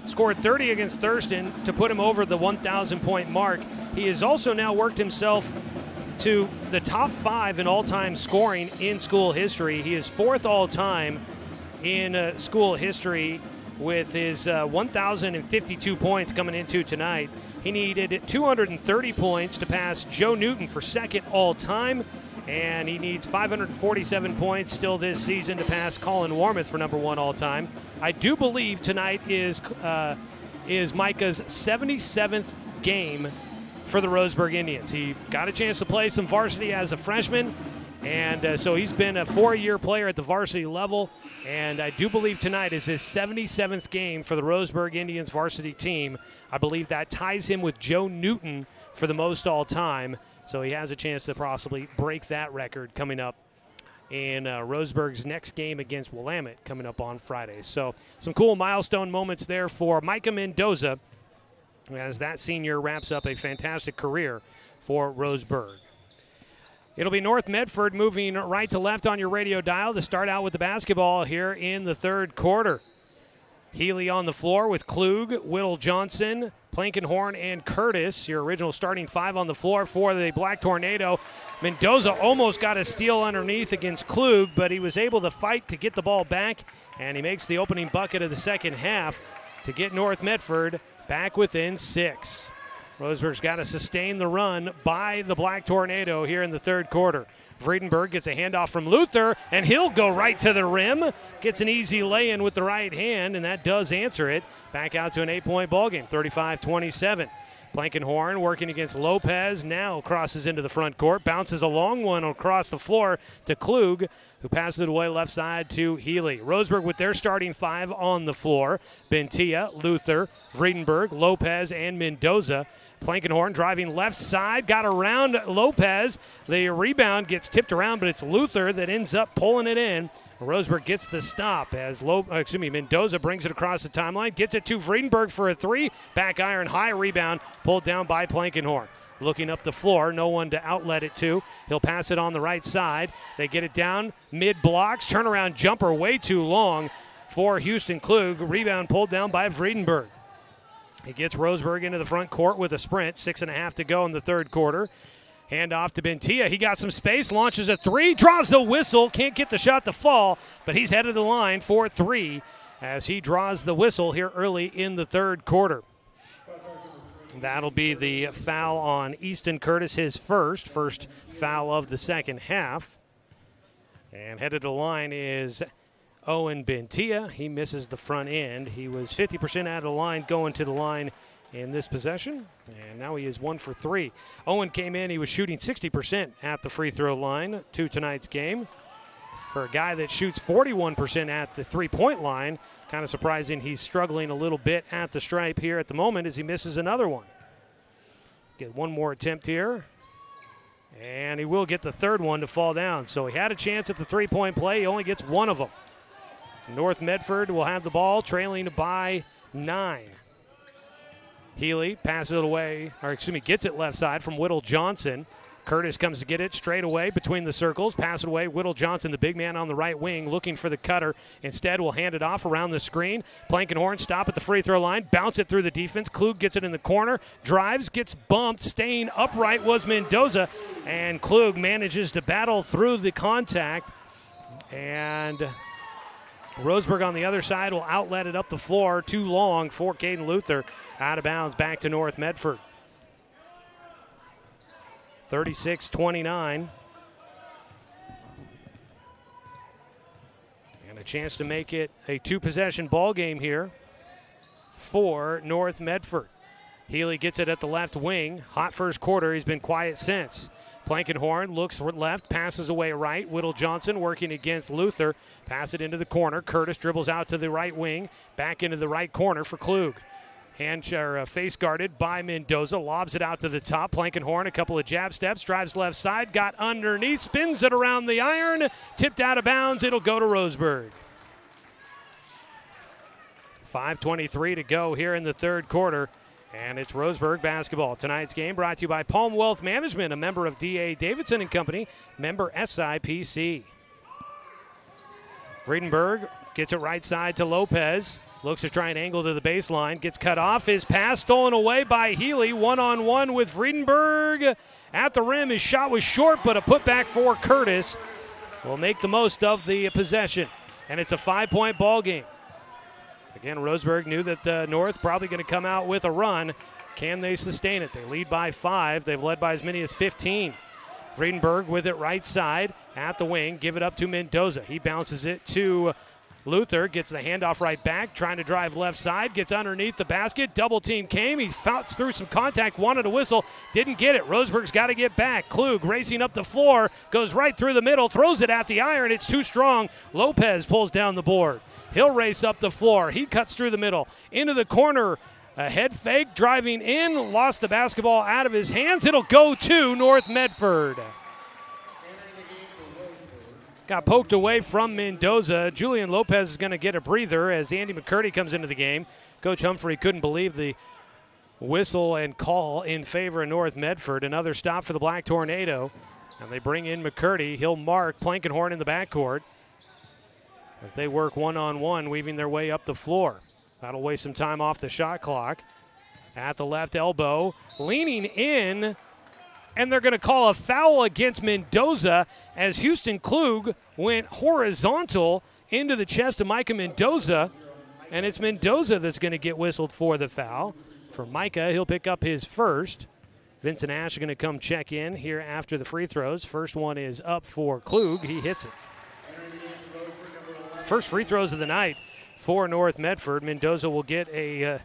scored 30 against Thurston to put him over the 1,000-point mark. He has also now worked himself to the top 5 in all-time scoring in school history. He is 4th all-time in school history with his 1,052 points coming into tonight. He needed 230 points to pass Joe Newton for 2nd all-time, and he needs 547 points still this season to pass Colin Warmoth for number 1 all-time. I do believe tonight is Micah's 77th game for the Roseburg Indians. He got a chance to play some varsity as a freshman, and so he's been a 4-year player at the varsity level, and I do believe tonight is his 77th game for the Roseburg Indians varsity team. I believe that ties him with Joe Newton for the most all time. So he has a chance to possibly break that record coming up in Roseburg's next game against Willamette coming up on Friday. So some cool milestone moments there for Micah Mendoza as that senior wraps up a fantastic career for Roseburg. It'll be North Medford moving right to left on your radio dial to start out with the basketball here in the third quarter. Healy on the floor with Klug, Whittle Johnson, Plankenhorn, and Curtis. Your original starting five on the floor for the Black Tornado. Mendoza almost got a steal underneath against Klug, but he was able to fight to get the ball back, and he makes the opening bucket of the second half to get North Medford back within 6. Roseburg's got to sustain the run by the Black Tornado here in the third quarter. Vredenberg gets a handoff from Luther, and he'll go right to the rim. Gets an easy lay-in with the right hand, and that does answer it. Back out to an 8-point ballgame, 35-27. Plankenhorn working against Lopez, now crosses into the front court, bounces a long one across the floor to Klug, who passes it away left side to Healy. Roseburg with their starting five on the floor. Bentia, Luther, Vredenberg, Lopez, and Mendoza. Plankenhorn driving left side, got around Lopez. The rebound gets tipped around, but it's Luther that ends up pulling it in. Roseburg gets the stop as Mendoza brings it across the timeline, gets it to Vredenberg for a three. Back iron, high rebound, pulled down by Plankenhorn. Looking up the floor, no one to outlet it to. He'll pass it on the right side. They get it down mid-blocks. Turnaround jumper way too long for Houston Klug. Rebound pulled down by Vredenberg. He gets Roseburg into the front court with a sprint. 6.5 to go in the third quarter. Hand off to Bentia. He got some space, launches a three, draws the whistle. Can't get the shot to fall, but he's headed the line for three as he draws the whistle here early in the third quarter. That'll be the foul on Easton Curtis, his first foul of the second half. And headed to the line is Owen Bentia. He misses the front end. He was 50% out of the line going to the line in this possession, and now he is 1 for 3. Owen came in, he was shooting 60% at the free throw line to tonight's game. For a guy that shoots 41% at the three-point line, kind of surprising he's struggling a little bit at the stripe here at the moment as he misses another one. Get one more attempt here, and he will get the third one to fall down. So he had a chance at the three-point play. He only gets one of them. North Medford will have the ball, trailing by 9. Healy passes it away, gets it left side from Whittle Johnson. Curtis comes to get it straight away between the circles. Pass it away. Whittle Johnson, the big man on the right wing, looking for the cutter. Instead, will hand it off around the screen. Plankenhorn stop at the free throw line. Bounce it through the defense. Klug gets it in the corner. Drives, gets bumped. Staying upright was Mendoza. And Klug manages to battle through the contact. And Roseburg on the other side will outlet it up the floor. Too long for Caden Luther. Out of bounds back to North Medford. 36-29. And a chance to make it a two-possession ball game here for North Medford. Healy gets it at the left wing. Hot first quarter. He's been quiet since. Plankenhorn looks left, passes away right. Whittle Johnson working against Luther. Pass it into the corner. Curtis dribbles out to the right wing. Back into the right corner for Klug. Face guarded by Mendoza. Lobs it out to the top. Plankenhorn, a couple of jab steps. Drives left side. Got underneath. Spins it around the iron. Tipped out of bounds. It'll go to Roseburg. 5:23 to go here in the third quarter. And it's Roseburg basketball. Tonight's game brought to you by Palm Wealth Management, a member of D.A. Davidson & Company, member SIPC. Vredenberg gets it right side to Lopez. Looks to try and angle to the baseline. Gets cut off. His pass stolen away by Healy. One-on-one with Vredenberg. At the rim, his shot was short, but a putback for Curtis will make the most of the possession. And it's a 5-point ball game. Again, Roseburg knew that North probably going to come out with a run. Can they sustain it? They lead by 5. They've led by as many as 15. Vredenberg with it right side at the wing. Give it up to Mendoza. He bounces it to Luther. Gets the handoff right back. Trying to drive left side. Gets underneath the basket. Double team came. He fouts through some contact. Wanted a whistle. Didn't get it. Roseburg's got to get back. Klug racing up the floor. Goes right through the middle. Throws it at the iron. It's too strong. Lopez pulls down the board. He'll race up the floor. He cuts through the middle. Into the corner A head fake, driving in, lost the basketball out of his hands. It'll go to North Medford. Got poked away from Mendoza. Julian Lopez is going to get a breather as Andy McCurdy comes into the game. Coach Humphrey couldn't believe the whistle and call in favor of North Medford. Another stop for the Black Tornado. And they bring in McCurdy. He'll mark Plankenhorn in the backcourt as they work one-on-one, weaving their way up the floor. That'll waste some time off the shot clock. At the left elbow, leaning in, and they're going to call a foul against Mendoza as Houston Klug went horizontal into the chest of Micah Mendoza, and it's Mendoza that's going to get whistled for the foul. For Micah, he'll pick up his first. Vincent Ash is going to come check in here after the free throws. First one is up for Klug. He hits it. First free throws of the night for North Medford. Mendoza will get a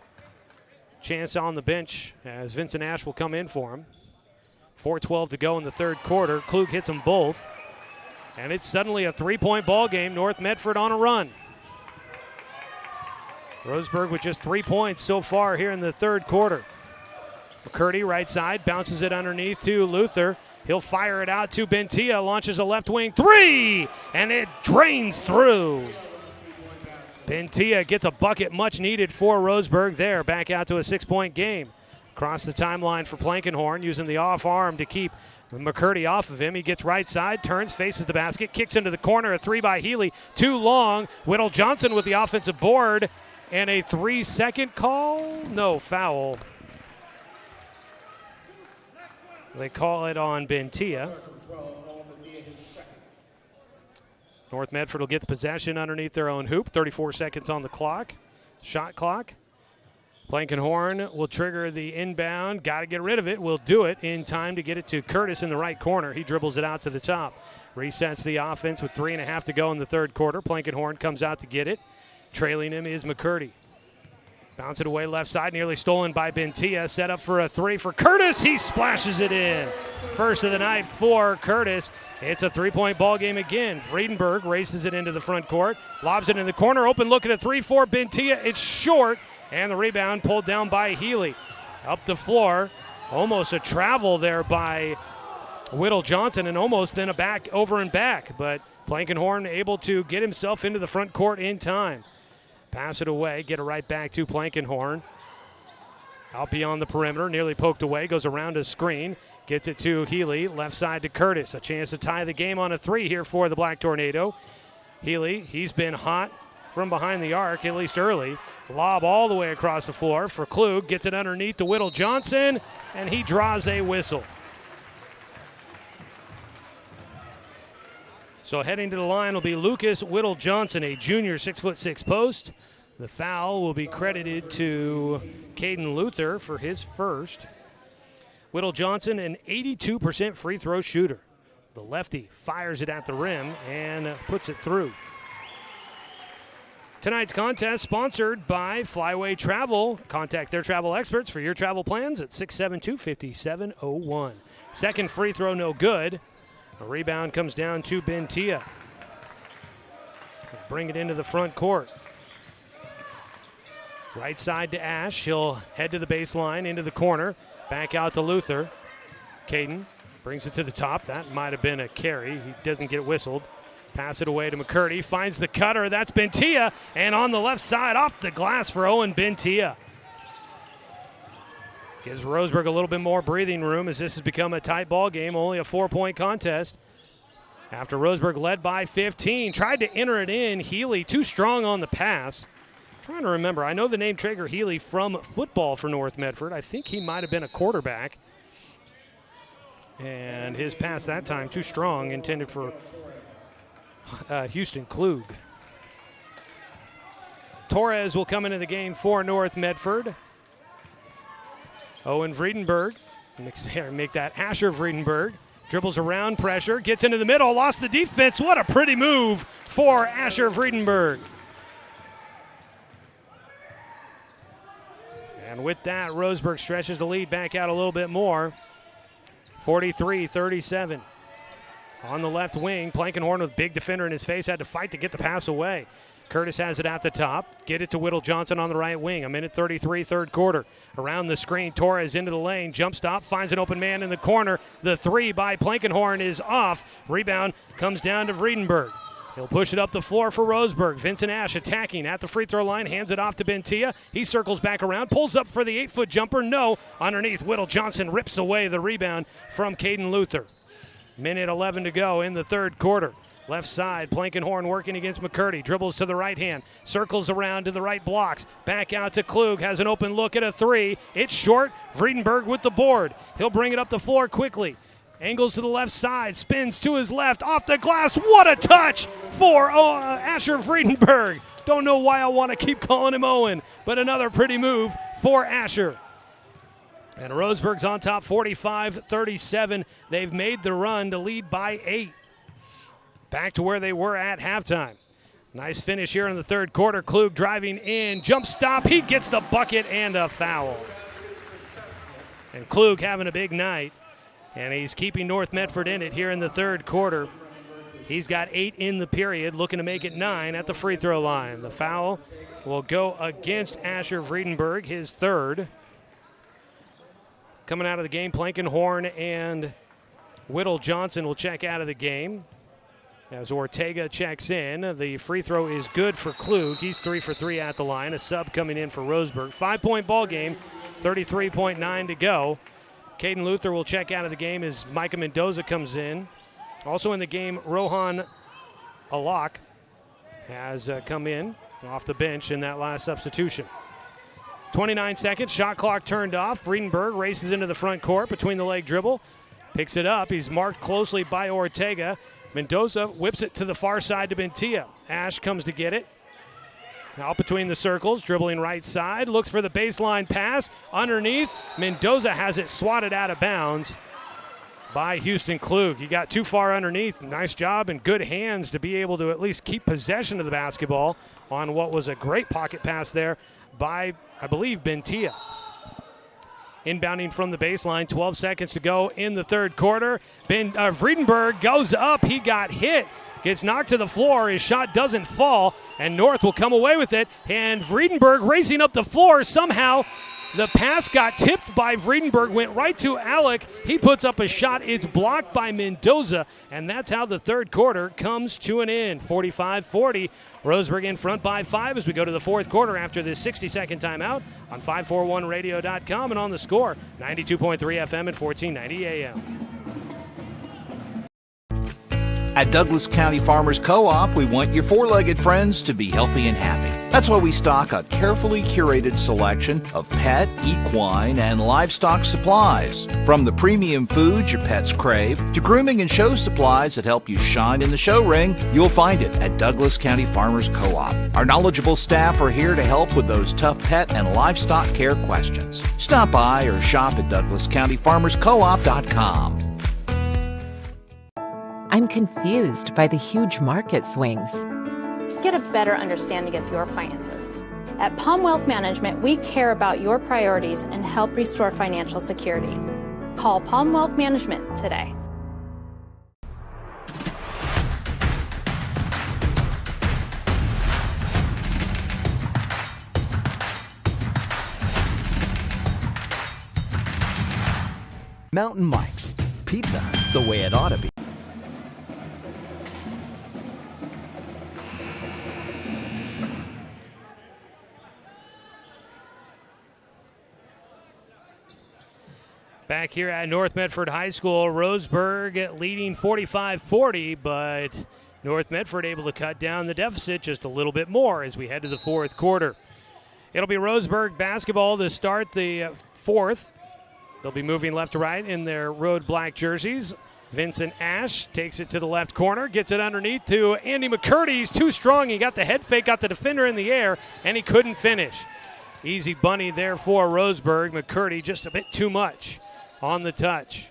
chance on the bench as Vincent Ash will come in for him. 4:12 to go in the third quarter. Klug hits them both. And it's suddenly a three-point ball game. North Medford on a run. Roseburg with just 3 points so far here in the third quarter. McCurdy, right side, bounces it underneath to Luther. He'll fire it out to Bentia, launches a left wing three, and it drains through. Bentia gets a bucket much needed for Roseburg there, back out to a 6-point game. Across the timeline for Plankenhorn, using the off arm to keep McCurdy off of him. He gets right side, turns, faces the basket, kicks into the corner, a three by Healy, too long. Whittle Johnson with the offensive board, and a 3-second call? No, foul. They call it on Bentia. North Medford will get the possession underneath their own hoop. 34 seconds on the clock, shot clock. Plankenhorn will trigger the inbound. Got to get rid of it. Will do it in time to get it to Curtis in the right corner. He dribbles it out to the top. Resets the offense with 3.5 to go in the third quarter. Plankenhorn comes out to get it. Trailing him is McCurdy. Bounce it away left side, nearly stolen by Bentia. Set up for a three for Curtis. He splashes it in. First of the night for Curtis. It's a three-point ball game again. Friedenberg races it into the front court. Lobs it in the corner. Open look at a 3-4. Bentia. It's short. And the rebound pulled down by Healy. Up the floor. Almost a travel there by Whittle Johnson, and almost then a back over and back. But Plankenhorn able to get himself into the front court in time. Pass it away, get it right back to Plankenhorn. Out beyond the perimeter, nearly poked away, goes around a screen, gets it to Healy, left side to Curtis. A chance to tie the game on a three here for the Black Tornado. Healy, he's been hot from behind the arc, at least early. Lob all the way across the floor for Klug, gets it underneath to Whittle Johnson, and he draws a whistle. So heading to the line will be Lucas Whittle Johnson, a junior 6'6" post. The foul will be credited to Caden Luther for his first. Whittle Johnson, an 82% free throw shooter. The lefty fires it at the rim and puts it through. Tonight's contest sponsored by Flyway Travel. Contact their travel experts for your travel plans at 672-5701. Second free throw no good. A rebound comes down to Bentia. Bring it into the front court. Right side to Ash. He'll head to the baseline, into the corner. Back out to Luther. Caden brings it to the top. That might have been a carry. He doesn't get whistled. Pass it away to McCurdy. Finds the cutter. That's Bentia. And on the left side, off the glass for Owen Bentia. Gives Roseburg a little bit more breathing room as this has become a tight ball game, only a 4-point contest. After Roseburg led by 15, tried to enter it in. Healy too strong on the pass. Trying to remember, I know the name Traeger Healy from football for North Medford. I think he might have been a quarterback. And his pass that time too strong, intended for Houston Klug. Torres will come into the game for North Medford. Owen Vredenberg, make that Asher Vredenberg. Dribbles around, pressure, gets into the middle, lost the defense. What a pretty move for Asher Vredenberg. And with that, Roseburg stretches the lead back out a little bit more. 43-37. On the left wing, Plankenhorn with big defender in his face, had to fight to get the pass away. Curtis has it at the top. Get it to Whittle Johnson on the right wing. A minute 33, third quarter. Around the screen, Torres into the lane. Jump stop, finds an open man in the corner. The three by Plankenhorn is off. Rebound comes down to Vredenberg. He'll push it up the floor for Roseburg. Vincent Ash attacking at the free throw line. Hands it off to Bentia. He circles back around. Pulls up for the 8-foot jumper. No. Underneath, Whittle Johnson rips away the rebound from Caden Luther. Minute 11 to go in the third quarter. Left side, Plankenhorn working against McCurdy. Dribbles to the right hand. Circles around to the right blocks. Back out to Klug. Has an open look at a three. It's short. Vredenberg with the board. He'll bring it up the floor quickly. Angles to the left side. Spins to his left. Off the glass. What a touch for Asher Vredenberg. Don't know why I want to keep calling him Owen, but another pretty move for Asher. And Roseburg's on top 45-37. They've made the run to lead by 8. Back to where they were at halftime. Nice finish here in the third quarter. Klug driving in. Jump stop. He gets the bucket and a foul. And Klug having a big night. And he's keeping North Medford in it here in the third quarter. He's got 8 in the period, looking to make it 9 at the free throw line. The foul will go against Asher Vredenberg, his third. Coming out of the game, Plankenhorn and Whittle Johnson will check out of the game. As Ortega checks in, the free throw is good for Klug. He's 3 for 3 at the line. A sub coming in for Roseburg. 5-point ball game, 33.9 to go. Caden Luther will check out of the game as Micah Mendoza comes in. Also in the game, Rohan Alak has come in off the bench in that last substitution. 29 seconds, shot clock turned off. Vredenberg races into the front court between the leg dribble. Picks it up. He's marked closely by Ortega. Mendoza whips it to the far side to Bentia. Ash comes to get it. Out between the circles, dribbling right side. Looks for the baseline pass. Underneath, Mendoza has it swatted out of bounds by Houston Klug. He got too far underneath. Nice job and good hands to be able to at least keep possession of the basketball on what was a great pocket pass there by, I believe, Bentia. Inbounding from the baseline, 12 seconds to go in the third quarter. Vredenberg goes up. He got hit. Gets knocked to the floor. His shot doesn't fall, and North will come away with it. And Vredenberg racing up the floor. Somehow the pass got tipped by Vredenberg, went right to Alec. He puts up a shot. It's blocked by Mendoza, and that's how the third quarter comes to an end. 45-40. Roseburg in front by 5 as we go to the fourth quarter after this 60-second timeout on 541radio.com and on the score, 92.3 FM and 1490 AM. At Douglas County Farmers Co-op, we want your four-legged friends to be healthy and happy. That's why we stock a carefully curated selection of pet, equine, and livestock supplies. From the premium foods your pets crave to grooming and show supplies that help you shine in the show ring, you'll find it at Douglas County Farmers Co-op. Our knowledgeable staff are here to help with those tough pet and livestock care questions. Stop by or shop at DouglasCountyFarmersCoop.com. I'm confused by the huge market swings. Get a better understanding of your finances. At Palm Wealth Management, we care about your priorities and help restore financial security. Call Palm Wealth Management today. Mountain Mike's Pizza, the way it ought to be. Back here at North Medford High School, Roseburg leading 45-40, but North Medford able to cut down the deficit just a little bit more as we head to the fourth quarter. It'll be Roseburg basketball to start the fourth. They'll be moving left to right in their road black jerseys. Vincent Ash takes it to the left corner, gets it underneath to Andy McCurdy. He's too strong. He got the head fake, got the defender in the air, and he couldn't finish. Easy bunny there for Roseburg. McCurdy just a bit too much on the touch.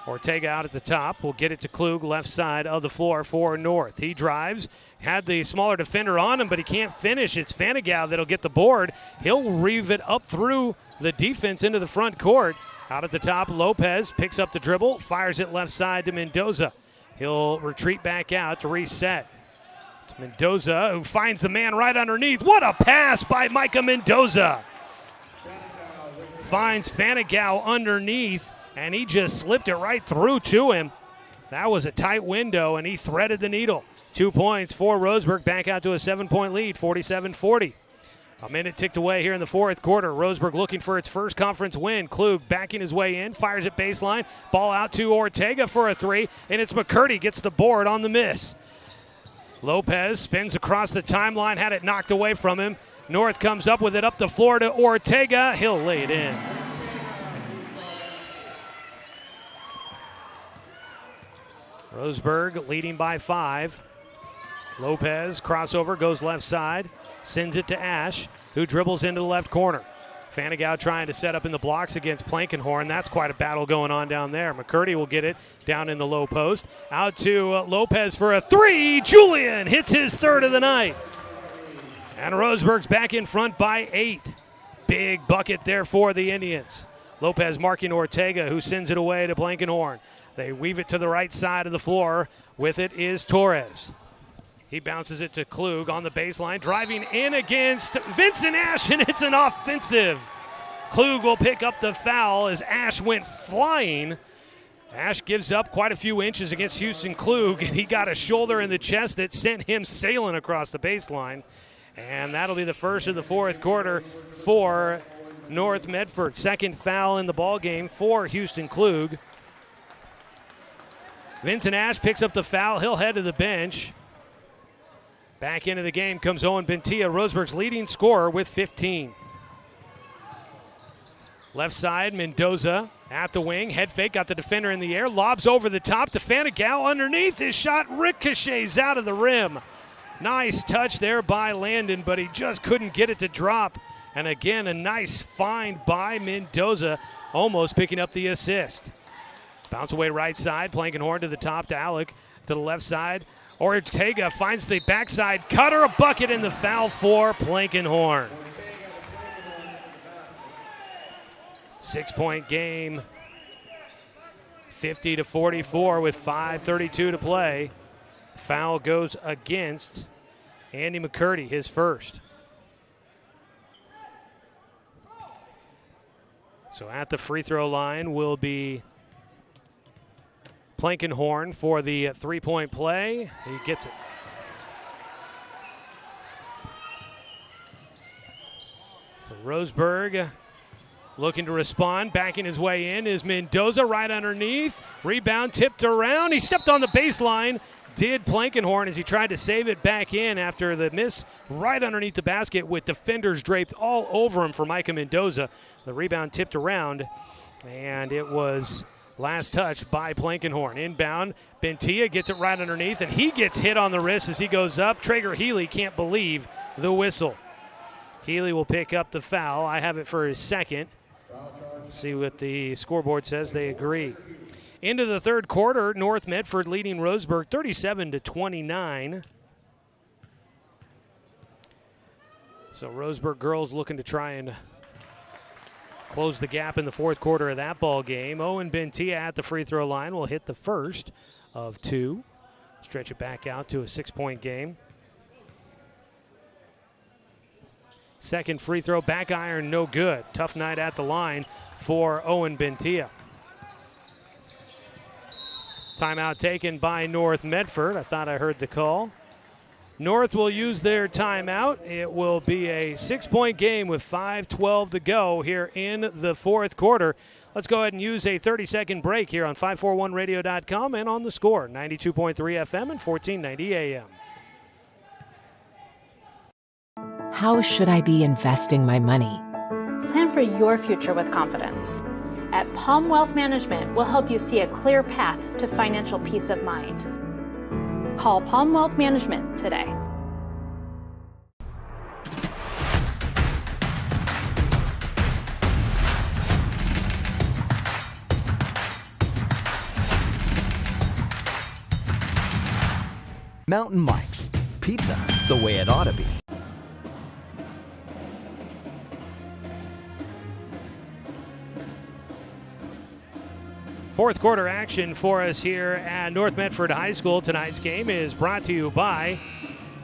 Ortega out at the top. Will get it to Klug, left side of the floor for North. He drives, had the smaller defender on him, but he can't finish. It's Fanigal that'll get the board. He'll reeve it up through the defense into the front court. Out at the top, Lopez picks up the dribble, fires it left side to Mendoza. He'll retreat back out to reset. It's Mendoza who finds the man right underneath. What a pass by Micah Mendoza. Finds Fanagau underneath, and he just slipped it right through to him. That was a tight window, and he threaded the needle. 2 points for Roseburg, back out to a 7-point lead, 47-40. A minute ticked away here in the fourth quarter. Roseburg looking for its first conference win. Klug backing his way in, fires at baseline. Ball out to Ortega for a three, and it's McCurdy gets the board on the miss. Lopez spins across the timeline, had it knocked away from him. North comes up with it up the floor to Ortega. He'll lay it in. Roseburg leading by 5. Lopez crossover, goes left side, sends it to Ash, who dribbles into the left corner. Fanagau trying to set up in the blocks against Plankenhorn. That's quite a battle going on down there. McCurdy will get it down in the low post. Out to Lopez for a three. Julian hits his third of the night. And Roseburg's back in front by 8. Big bucket there for the Indians. Lopez marking Ortega, who sends it away to Plankenhorn. They weave it to the right side of the floor. With it is Torres. He bounces it to Klug on the baseline, driving in against Vincent Ash, and it's an offensive. Klug will pick up the foul as Ash went flying. Ash gives up quite a few inches against Houston Klug, and he got a shoulder in the chest that sent him sailing across the baseline. And that'll be the first of the fourth quarter for North Medford. Second foul in the ballgame for Houston Klug. Vincent Ash picks up the foul. He'll head to the bench. Back into the game comes Owen Bentia, Roseburg's leading scorer with 15. Left side, Mendoza at the wing. Head fake, got the defender in the air. Lobs over the top to Fanagau underneath. His shot ricochets out of the rim. Nice touch there by Landon, but he just couldn't get it to drop. And again, a nice find by Mendoza, almost picking up the assist. Bounce away right side, Plankenhorn to the top to Alec. To the left side, Ortega finds the backside cutter, a bucket, and the foul for Plankenhorn. 6-point game, 50-44 with 5:32 to play. Foul goes against Andy McCurdy, his first. So at the free throw line will be Plankenhorn for the 3-point play. He gets it. So Roseburg looking to respond. Backing his way in is Mendoza right underneath. Rebound tipped around. He stepped on the baseline. Did Plankenhorn as he tried to save it back in after the miss right underneath the basket with defenders draped all over him for Micah Mendoza. The rebound tipped around, and it was last touch by Plankenhorn. Inbound, Bentia gets it right underneath, and he gets hit on the wrist as he goes up. Traeger Healy can't believe the whistle. Healy will pick up the foul. I have it for his second. See what the scoreboard says. They agree. Into the third quarter, North Medford leading Roseburg 37-29. So Roseburg girls looking to try and close the gap in the fourth quarter of that ball game. Owen Bentia at the free throw line will hit the first of 2. Stretch it back out to a 6-point game. Second free throw, back iron, no good. Tough night at the line for Owen Bentia. Timeout taken by North Medford. I thought I heard the call. North will use their timeout. It will be a 6-point game with 5:12 to go here in the fourth quarter. Let's go ahead and use a 30-second break here on 541radio.com and on the Score, 92.3 FM and 1490 AM. How should I be investing my money? Plan for your future with confidence. At Palm Wealth Management, we'll help you see a clear path to financial peace of mind. Call Palm Wealth Management today. Mountain Mike's, pizza the way it ought to be. Fourth quarter action for us here at North Medford High School. Tonight's game is brought to you by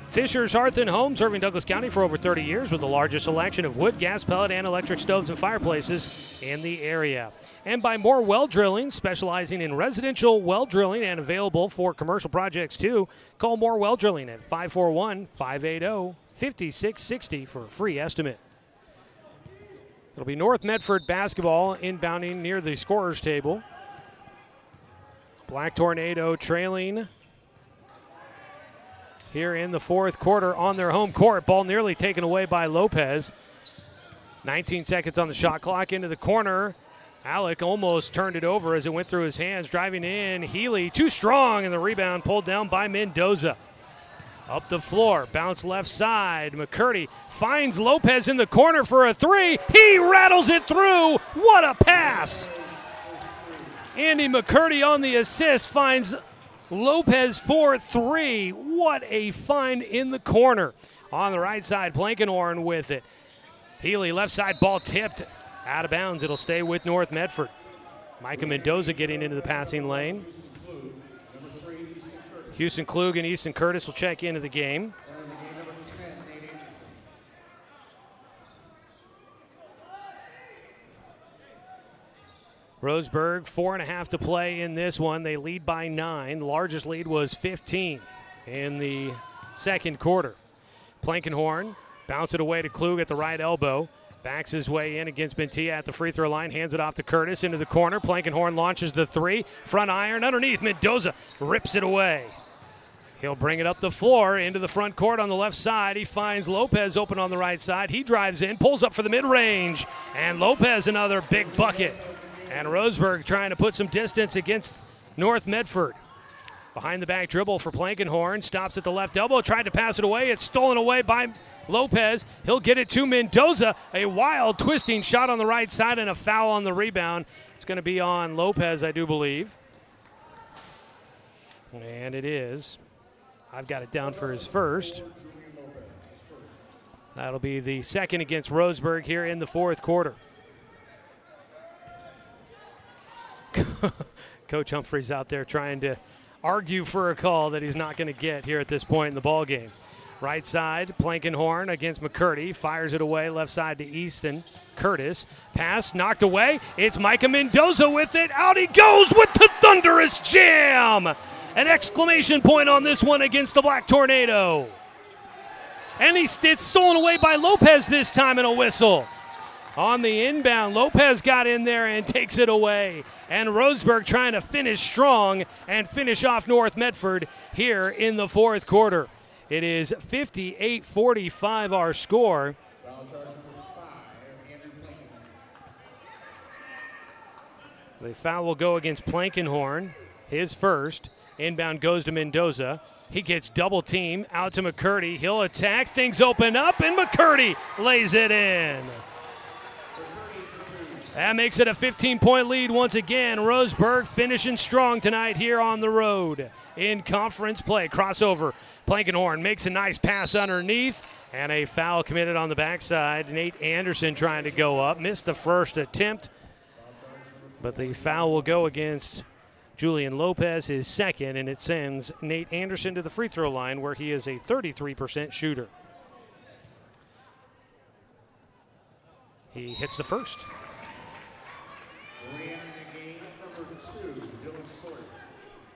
Fisher's Hearth and Home, serving Douglas County for over 30 years with the largest selection of wood, gas, pellet, and electric stoves and fireplaces in the area. And by More Well Drilling, specializing in residential well drilling and available for commercial projects too. Call More Well Drilling at 541-580-5660 for a free estimate. It'll be North Medford basketball inbounding near the scorer's table. Black Tornado trailing here in the fourth quarter on their home court. Ball nearly taken away by Lopez. 19 seconds on the shot clock, into the corner. Alec almost turned it over as it went through his hands. Driving in, Healy too strong, and the rebound pulled down by Mendoza. Up the floor, bounce left side. McCurdy finds Lopez in the corner for a three. He rattles it through. What a pass! Andy McCurdy on the assist finds Lopez for three. What a find in the corner. On the right side, Blankenhorn with it. Healy left side, ball tipped out of bounds. It'll stay with North Medford. Micah Mendoza getting into the passing lane. Houston Klug and Easton Curtis will check into the game. Roseburg, 4.5 to play in this one. They lead by 9. The largest lead was 15 in the second quarter. Blankenhorn bounce it away to Klug at the right elbow. Backs his way in against Bentia at the free throw line. Hands it off to Curtis into the corner. Blankenhorn launches the three. Front iron underneath. Mendoza rips it away. He'll bring it up the floor into the front court on the left side. He finds Lopez open on the right side. He drives in, pulls up for the mid-range. And Lopez another big bucket. And Roseburg trying to put some distance against North Medford. Behind the back dribble for Blankenhorn. Stops at the left elbow. Tried to pass it away. It's stolen away by Lopez. He'll get it to Mendoza. A wild twisting shot on the right side and a foul on the rebound. It's going to be on Lopez, I do believe. And it is. I've got it down for his first. That'll be the second against Roseburg here in the fourth quarter. Coach Humphreys out there trying to argue for a call that he's not going to get here at this point in the ball game. Right side, Blankenhorn against McCurdy. Fires it away, left side to Easton. Curtis, pass knocked away. It's Micah Mendoza with it. Out he goes with the thunderous jam. An exclamation point on this one against the Black Tornado. And it's stolen away by Lopez this time, and a whistle. On the inbound, Lopez got in there and takes it away. And Roseburg trying to finish strong and finish off North Medford here in the fourth quarter. It is 58-45 our score. The foul will go against Blankenhorn, his first. Inbound goes to Mendoza. He gets double team out to McCurdy. He'll attack. Things open up, and McCurdy lays it in. That makes it a 15-point lead once again. Roseburg finishing strong tonight here on the road in conference play. Crossover. Blankenhorn makes a nice pass underneath, and a foul committed on the backside. Nate Anderson trying to go up. Missed the first attempt, but the foul will go against Julian Lopez, his second, and it sends Nate Anderson to the free throw line where he is a 33% shooter. He hits the first.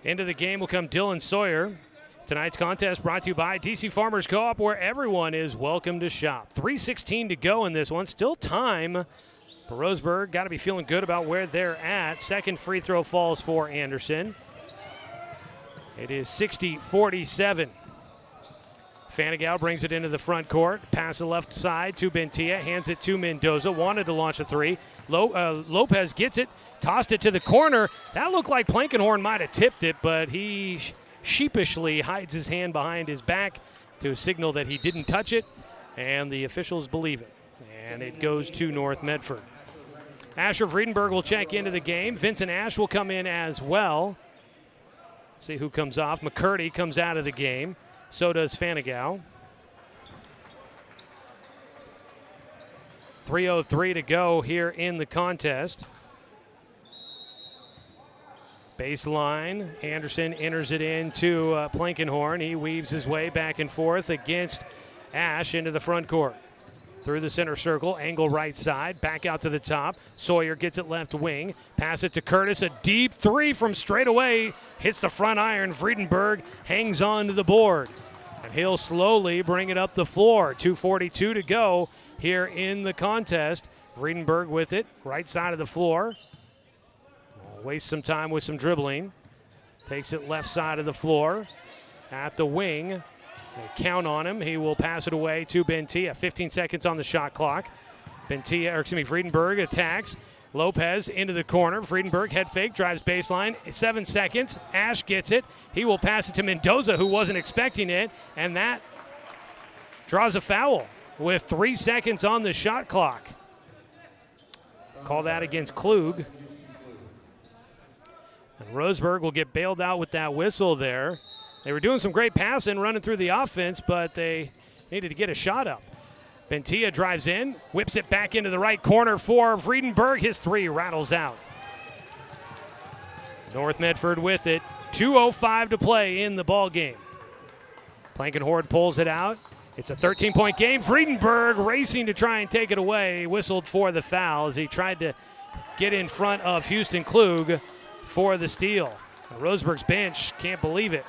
Into the game will come Dylan Sawyer. Tonight's contest brought to you by DC Farmers Co-op, where everyone is welcome to shop. 3:16 to go in this one. Still time. But Roseburg got to be feeling good about where they're at. Second free throw falls for Anderson. It is 60-47. Fanigal brings it into the front court. Pass the left side to Bentia. Hands it to Mendoza. Wanted to launch a three. Lopez gets it. Tossed it to the corner. That looked like Blankenhorn might have tipped it, but he sheepishly hides his hand behind his back to signal that he didn't touch it, and the officials believe it. And it goes to North Medford. Asher Friedenberg will check into the game. Vincent Ash will come in as well. See who comes off. McCurdy comes out of the game. So does Fanigal. 3:03 to go here in the contest. Baseline, Anderson enters it into Plankenhorn. He weaves his way back and forth against Ash into the front court. Through the center circle, angle right side, back out to the top. Sawyer gets it left wing, pass it to Curtis. A deep three from straight away, hits the front iron. Friedenberg hangs on to the board, and he'll slowly bring it up the floor. 2:42 to go here in the contest. Friedenberg with it, right side of the floor. Wastes some time with some dribbling. Takes it left side of the floor at the wing. They count on him. He will pass it away to Bentia. 15 seconds on the shot clock. Friedenberg attacks. Lopez into the corner. Friedenberg head fake, drives baseline. 7 seconds. Ash gets it. He will pass it to Mendoza, who wasn't expecting it, and that draws a foul with 3 seconds on the shot clock. Call that against Klug. And Roseburg will get bailed out with that whistle there. They were doing some great passing, running through the offense, but they needed to get a shot up. Bentia drives in, whips it back into the right corner for Friedenberg. His three rattles out. North Medford with it. 2:05 to play in the ball game. Plankenhorn pulls it out. It's a 13-point game. Friedenberg racing to try and take it away. Whistled for the foul as he tried to get in front of Houston Klug for the steal. Roseburg's bench can't believe it.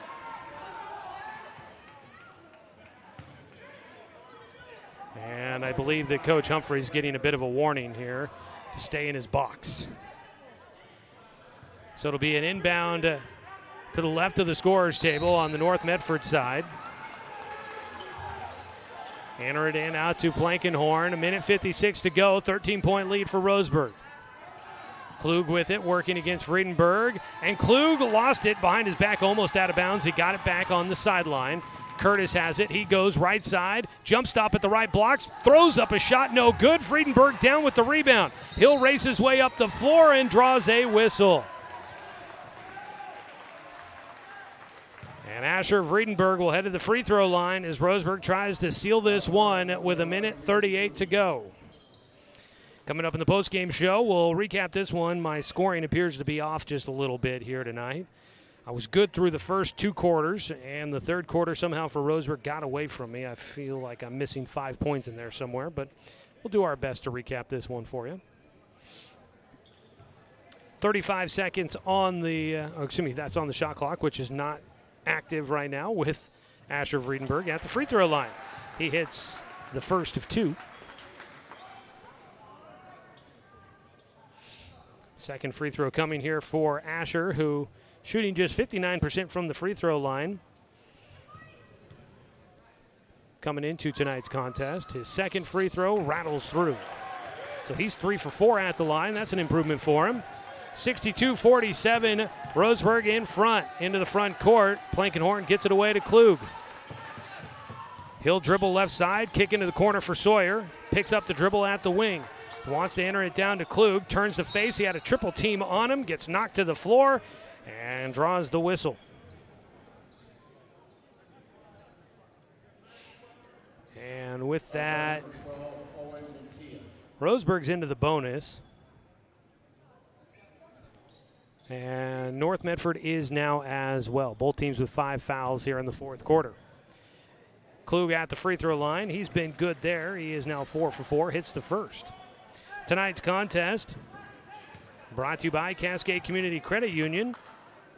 And I believe that Coach Humphrey's getting a bit of a warning here to stay in his box. So it'll be an inbound to the left of the scorer's table on the North Medford side. Enter it in out to Plankenhorn. 1:56 to go. 13-point lead for Roseburg. Klug with it, working against Friedenberg. And Klug lost it behind his back, almost out of bounds. He got it back on the sideline. Curtis has it. He goes right side. Jump stop at the right blocks. Throws up a shot. No good. Friedenberg down with the rebound. He'll race his way up the floor and draws a whistle. And Asher Friedenberg will head to the free throw line as Roseburg tries to seal this one with 1:38 to go. Coming up in the postgame show, we'll recap this one. My scoring appears to be off just a little bit here tonight. I was good through the first 2 quarters, and the third quarter somehow for Roseburg got away from me. I feel like I'm missing 5 points in there somewhere, but we'll do our best to recap this one for you. 35 seconds on the, that's on the shot clock, which is not active right now with Asher Friedenberg at the free throw line. He hits the first of 2. Second free throw coming here for Asher, who shooting just 59% from the free throw line. Coming into tonight's contest, his second free throw rattles through. So he's 3 for 4 at the line. That's an improvement for him. 62-47, Roseburg in front, into the front court. Plankenhorn gets it away to Klug. He'll dribble left side, kick into the corner for Sawyer. Picks up the dribble at the wing. Wants to enter it down to Klug, turns the face. He had a triple team on him, gets knocked to the floor, and draws the whistle. And with that, Roseburg's into the bonus. And North Medford is now as well. Both teams with 5 fouls here in the fourth quarter. Klug at the free throw line. He's been good there. He is now 4 for 4, hits the first. Tonight's contest brought to you by Cascade Community Credit Union,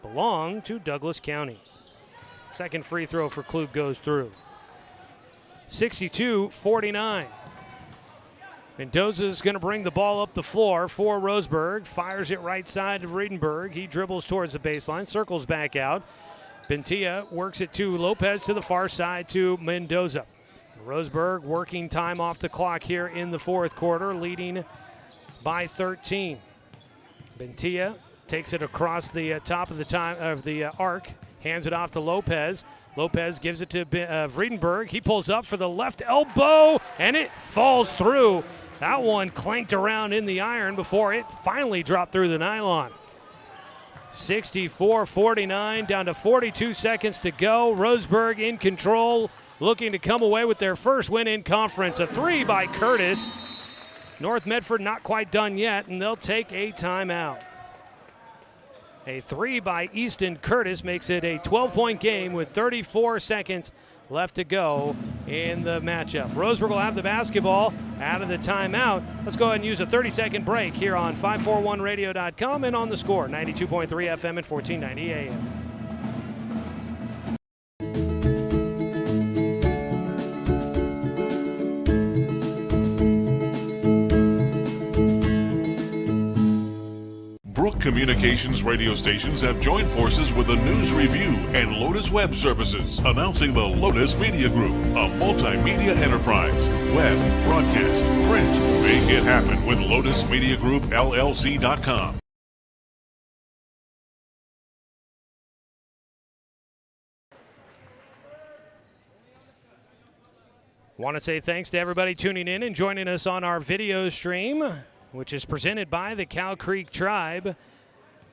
belong to Douglas County. Second free throw for Klug goes through. 62-49. Mendoza's going to bring the ball up the floor for Roseburg. Fires it right side to Friedenberg. He dribbles towards the baseline, circles back out. Bentia works it to Lopez to the far side to Mendoza. Roseburg working time off the clock here in the fourth quarter, leading by 13. Bentia takes it across the top of the arc, hands it off to Lopez. Lopez gives it to Friedenberg. He pulls up for the left elbow, and it falls through. That one clanked around in the iron before it finally dropped through the nylon. 64-49, down to 42 seconds to go. Roseburg in control, looking to come away with their first win in conference. A 3 by Curtis. North Medford not quite done yet, and they'll take a timeout. A 3 by Easton Curtis makes it a 12-point game with 34 seconds left to go in the matchup. Roseburg will have the basketball out of the timeout. Let's go ahead and use a 30-second break here on 541radio.com and on the Score, 92.3 FM and 1490 AM. Brook Communications radio stations have joined forces with the News Review and Lotus Web Services, announcing the Lotus Media Group, a multimedia enterprise. Web, broadcast, print. Make it happen with Lotus Media Group, LLC.com. Want to say thanks to everybody tuning in and joining us on our video stream, which is presented by the Cow Creek Tribe.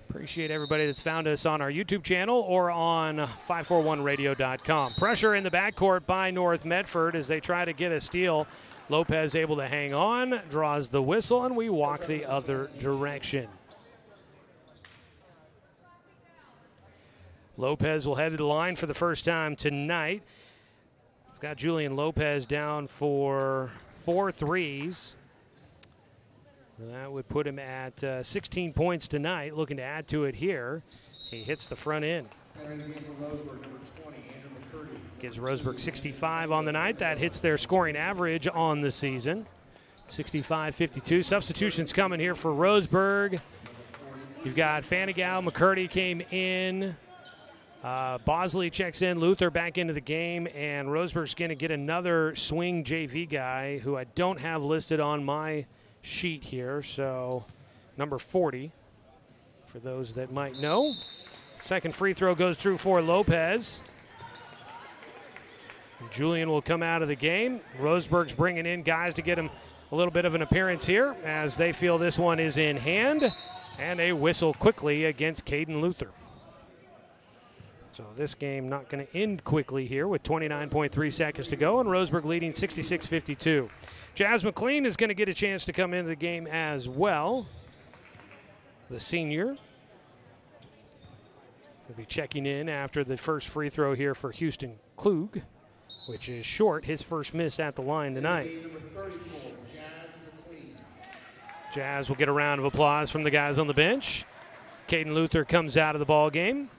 Appreciate everybody that's found us on our YouTube channel or on 541radio.com. Pressure in the backcourt by North Medford as they try to get a steal. Lopez able to hang on, draws the whistle, and we walk the other direction. Lopez will head to the line for the first time tonight. We've got Julian Lopez down for 4 threes. That would put him at 16 points tonight, looking to add to it here. He hits the front end. Gives Roseburg 65 on the night. That hits their scoring average on the season. 65-52. Substitutions coming here for Roseburg. You've got Fanigal, McCurdy came in. Bosley checks in, Luther back into the game, and Roseburg's going to get another swing JV guy who I don't have listed on my sheet here, so number 40 for those that might know. Second free throw goes through for Lopez. Julian will come out of the game. Roseburg's bringing in guys to get him a little bit of an appearance here as they feel this one is in hand, and a whistle quickly against Caden Luther. So this game not going to end quickly here with 29.3 seconds to go, and Roseburg leading 66-52. Jazz McLean is going to get a chance to come into the game as well. The senior will be checking in after the first free throw here for Houston Klug, which is short, his first miss at the line tonight. Jazz will get a round of applause from the guys on the bench. Caden Luther comes out of the ball game.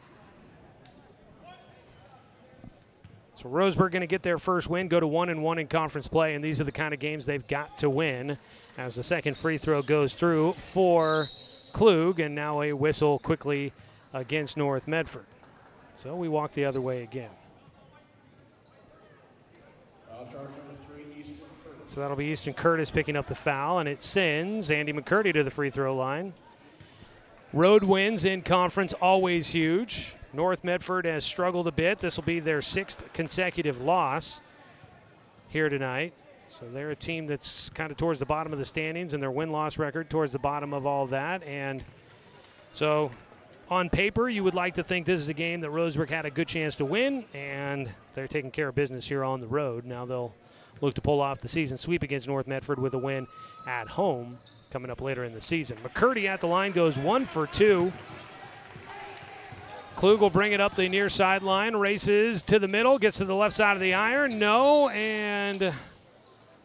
So Roseburg going to get their first win, go to 1-1 in conference play, and these are the kind of games they've got to win as the second free throw goes through for Klug, and now a whistle quickly against North Medford. So we walk the other way again. So that'll be Easton Curtis picking up the foul, and it sends Andy McCurdy to the free throw line. Road wins in conference, always huge. North Medford has struggled a bit. This will be their 6th consecutive loss here tonight. So they're a team that's kind of towards the bottom of the standings, and their win-loss record towards the bottom of all that. And so on paper, you would like to think this is a game that Roseburg had a good chance to win, and they're taking care of business here on the road. Now they'll look to pull off the season sweep against North Medford with a win at home coming up later in the season. McCurdy at the line goes 1 for 2. Klug will bring it up the near sideline, races to the middle, gets to the left side of the iron. No, and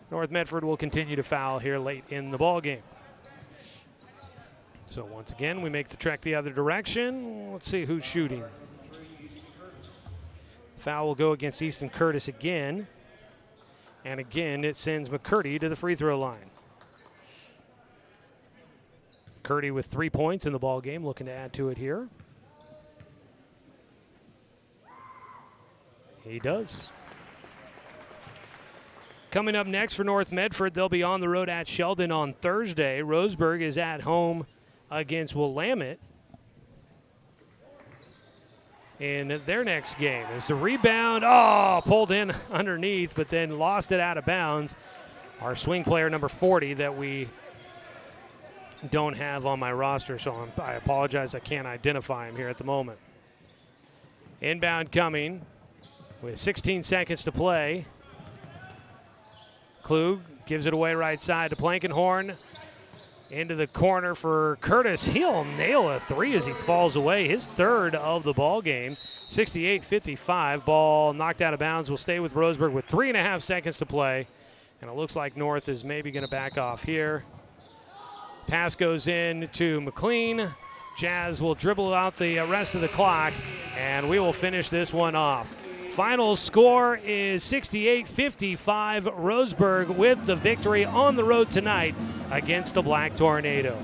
North Medford will continue to foul here late in the ball game. So once again, we make the trek the other direction. Let's see who's shooting. Foul will go against Easton Curtis again. And again, it sends McCurdy to the free throw line. McCurdy with 3 points in the ball game, looking to add to it here. He does. Coming up next for North Medford, they'll be on the road at Sheldon on Thursday. Roseburg is at home against Willamette in their next game. As the rebound, pulled in underneath, but then lost it out of bounds. Our swing player, number 40, that we don't have on my roster, so I apologize, I can't identify him here at the moment. Inbound coming with 16 seconds to play. Klug gives it away right side to Plankenhorn. into the corner for Curtis. He'll nail a three as he falls away. His third of the ball game. 68-55. Ball knocked out of bounds. Will stay with Roseburg with 3.5 seconds to play. And it looks like North is maybe going to back off here. Pass goes in to McLean. Jazz will dribble out the rest of the clock, and we will finish this one off. Final score is 68-55. Roseburg with the victory on the road tonight against the Black Tornado.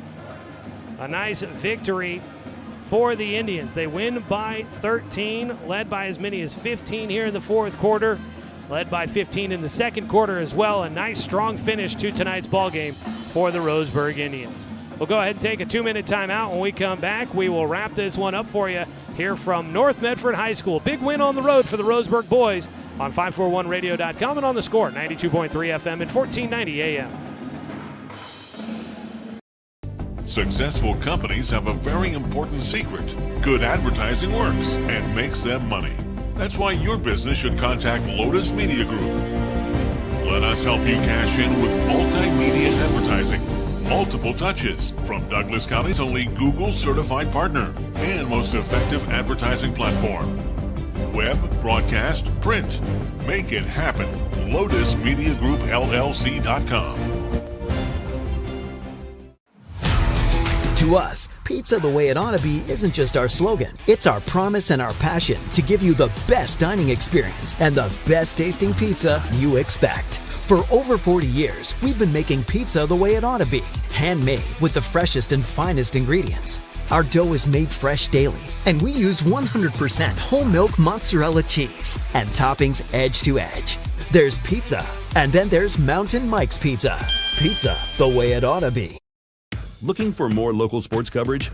A nice victory for the Indians. They win by 13, led by as many as 15 here in the fourth quarter, led by 15 in the second quarter as well. A nice, strong finish to tonight's ball game for the Roseburg Indians. We'll go ahead and take a 2-minute timeout. When we come back, we will wrap this one up for you here from North Medford High School. Big win on the road for the Roseburg boys on 541radio.com and on the Score, 92.3 FM and 1490 AM. Successful companies have a very important secret. Good advertising works and makes them money. That's why your business should contact Lotus Media Group. Let us help you cash in with multimedia advertising. Multiple touches from Douglas County's only Google certified partner and most effective advertising platform. Web, broadcast, print. Make it happen. LotusMediaGroupLLC.com. To us, pizza the way it ought to be isn't just our slogan. It's our promise and our passion to give you the best dining experience and the best tasting pizza you expect. For over 40 years, we've been making pizza the way it ought to be. Handmade with the freshest and finest ingredients. Our dough is made fresh daily, and we use 100% whole milk mozzarella cheese and toppings edge to edge. There's pizza, and then there's Mountain Mike's Pizza. Pizza the way it ought to be. Looking for more local sports coverage?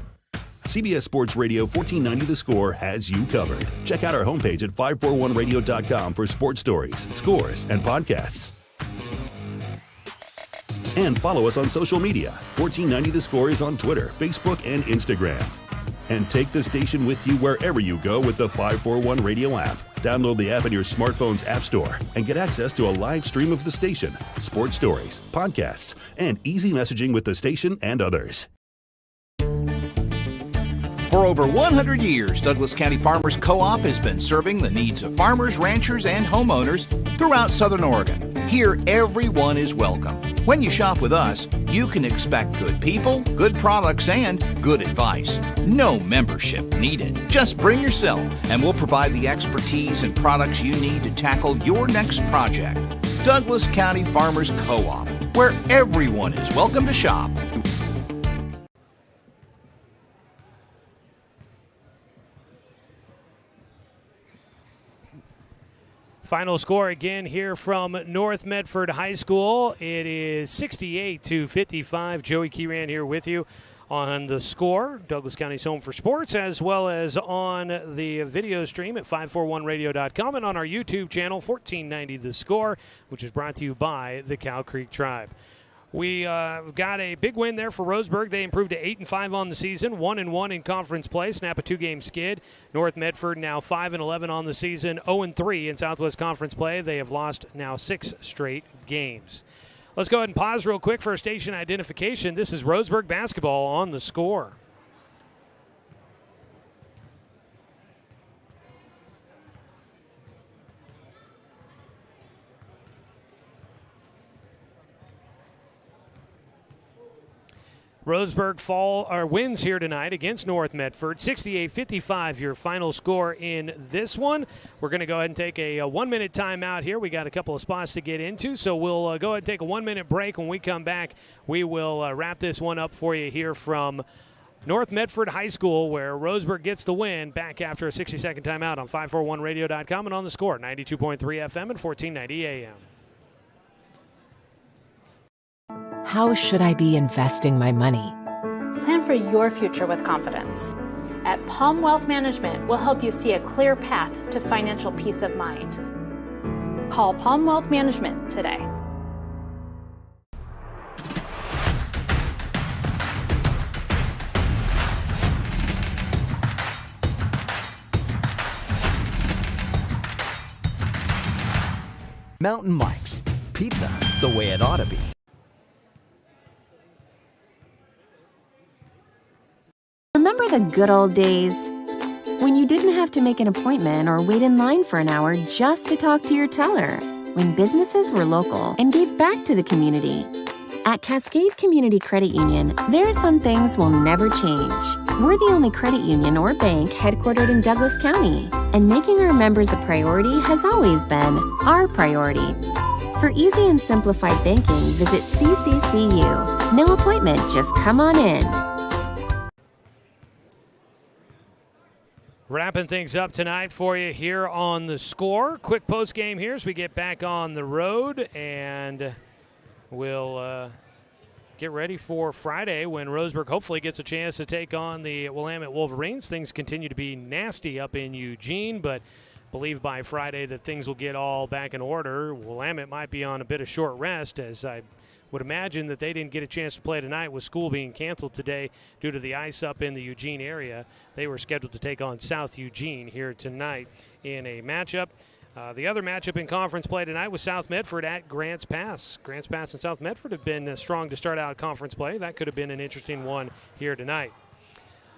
CBS Sports Radio 1490 The Score has you covered. Check out our homepage at 541radio.com for sports stories, scores, and podcasts. And follow us on social media. 1490 The Score is on Twitter, Facebook, and Instagram. And take the station with you wherever you go with the 541 Radio app. Download the app in your smartphone's app store and get access to a live stream of the station, sports stories, podcasts, and easy messaging with the station and others. For over 100 years, Douglas County Farmers Co-op has been serving the needs of farmers, ranchers, and homeowners throughout Southern Oregon. Here, everyone is welcome. When you shop with us, you can expect good people, good products, and good advice. No membership needed. Just bring yourself, and we'll provide the expertise and products you need to tackle your next project. Douglas County Farmers Co-op, where everyone is welcome to shop. Final score again here from North Medford High School. It is 68-55. Joey Keyran here with you on the Score, Douglas County's home for sports, as well as on the video stream at 541radio.com and on our YouTube channel, 1490 The Score, which is brought to you by the Cow Creek Tribe. We got a big win there for Roseburg. They improved to 8-5 on the season, 1-1 in conference play, snap a 2-game skid. North Medford now 5-11 on the season, 0-3 in Southwest Conference play. They have lost now 6 straight games. Let's go ahead and pause real quick for station identification. This is Roseburg basketball on the Score. Roseburg wins here tonight against North Medford. 68-55 your final score in this one. We're going to go ahead and take a 1-minute timeout here. We got a couple of spots to get into, so we'll go ahead and take a 1-minute break. When we come back, we will wrap this one up for you here from North Medford High School, where Roseburg gets the win back after a 60-second timeout on 541radio.com and on the Score, 92.3 FM and 1490 AM. How should I be investing my money? Plan for your future with confidence. At Palm Wealth Management, we'll help you see a clear path to financial peace of mind. Call Palm Wealth Management today. Mountain Mike's Pizza the way it ought to be. Remember the good old days? When you didn't have to make an appointment or wait in line for an hour just to talk to your teller. When businesses were local and gave back to the community. At Cascade Community Credit Union, there are some things will never change. We're the only credit union or bank headquartered in Douglas County, and making our members a priority has always been our priority. For easy and simplified banking, visit CCCU. No appointment, just come on in. Wrapping things up tonight for you here on The Score. Quick post game here as we get back on the road, and we'll get ready for Friday when Roseburg hopefully gets a chance to take on the Willamette Wolverines. Things continue to be nasty up in Eugene, but believe by Friday that things will get all back in order. Willamette might be on a bit of short rest, as I would imagine that they didn't get a chance to play tonight with school being canceled today due to the ice up in the Eugene area. They were scheduled to take on South Eugene here tonight in a matchup. The other matchup in conference play tonight was South Medford at Grants Pass. Grants Pass and South Medford have been strong to start out conference play. That could have been an interesting one here tonight.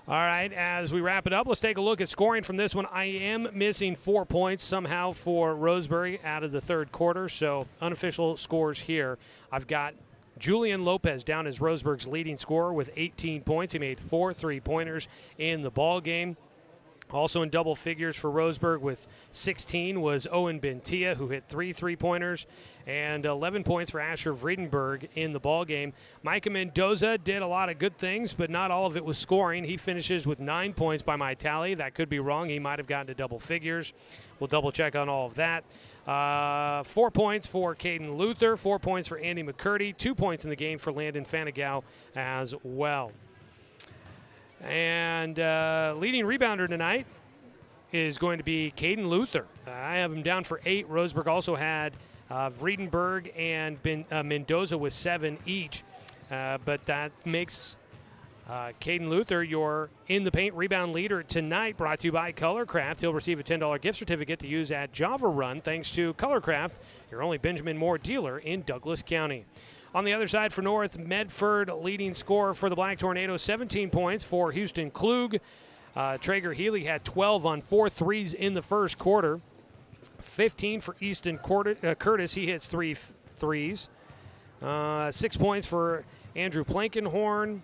All right, as we wrap it up, let's take a look at scoring from this one. I am missing 4 points somehow for Roseburg out of the third quarter, so unofficial scores here. I've got Julian Lopez down as Roseburg's leading scorer with 18 points. He made 4 3-pointers in the ball game. Also in double figures for Roseburg with 16 was Owen Bentia, who hit 3 3-pointers, and 11 points for Asher Vredenberg in the ballgame. Micah Mendoza did a lot of good things, but not all of it was scoring. He finishes with 9 points by my tally. That could be wrong. He might have gotten to double figures. We'll double check on all of that. 4 points for Caden Luther, 4 points for Andy McCurdy, 2 points in the game for Landon Fanigal as well. And leading rebounder tonight is going to be Caden Luther. I have him down for 8. Roseburg also had Vredenberg and Mendoza with 7 each. But that makes Caden Luther your in-the-paint rebound leader tonight, brought to you by Colorcraft. He'll receive a $10 gift certificate to use at Java Run thanks to Colorcraft, your only Benjamin Moore dealer in Douglas County. On the other side for North Medford, leading scorer for the Black Tornadoes, 17 points for Houston Klug. Traeger Healy had 12 on 4 threes in the first quarter. 15 for Easton Curtis. He hits 3 threes. 6 points for Andrew Plankenhorn.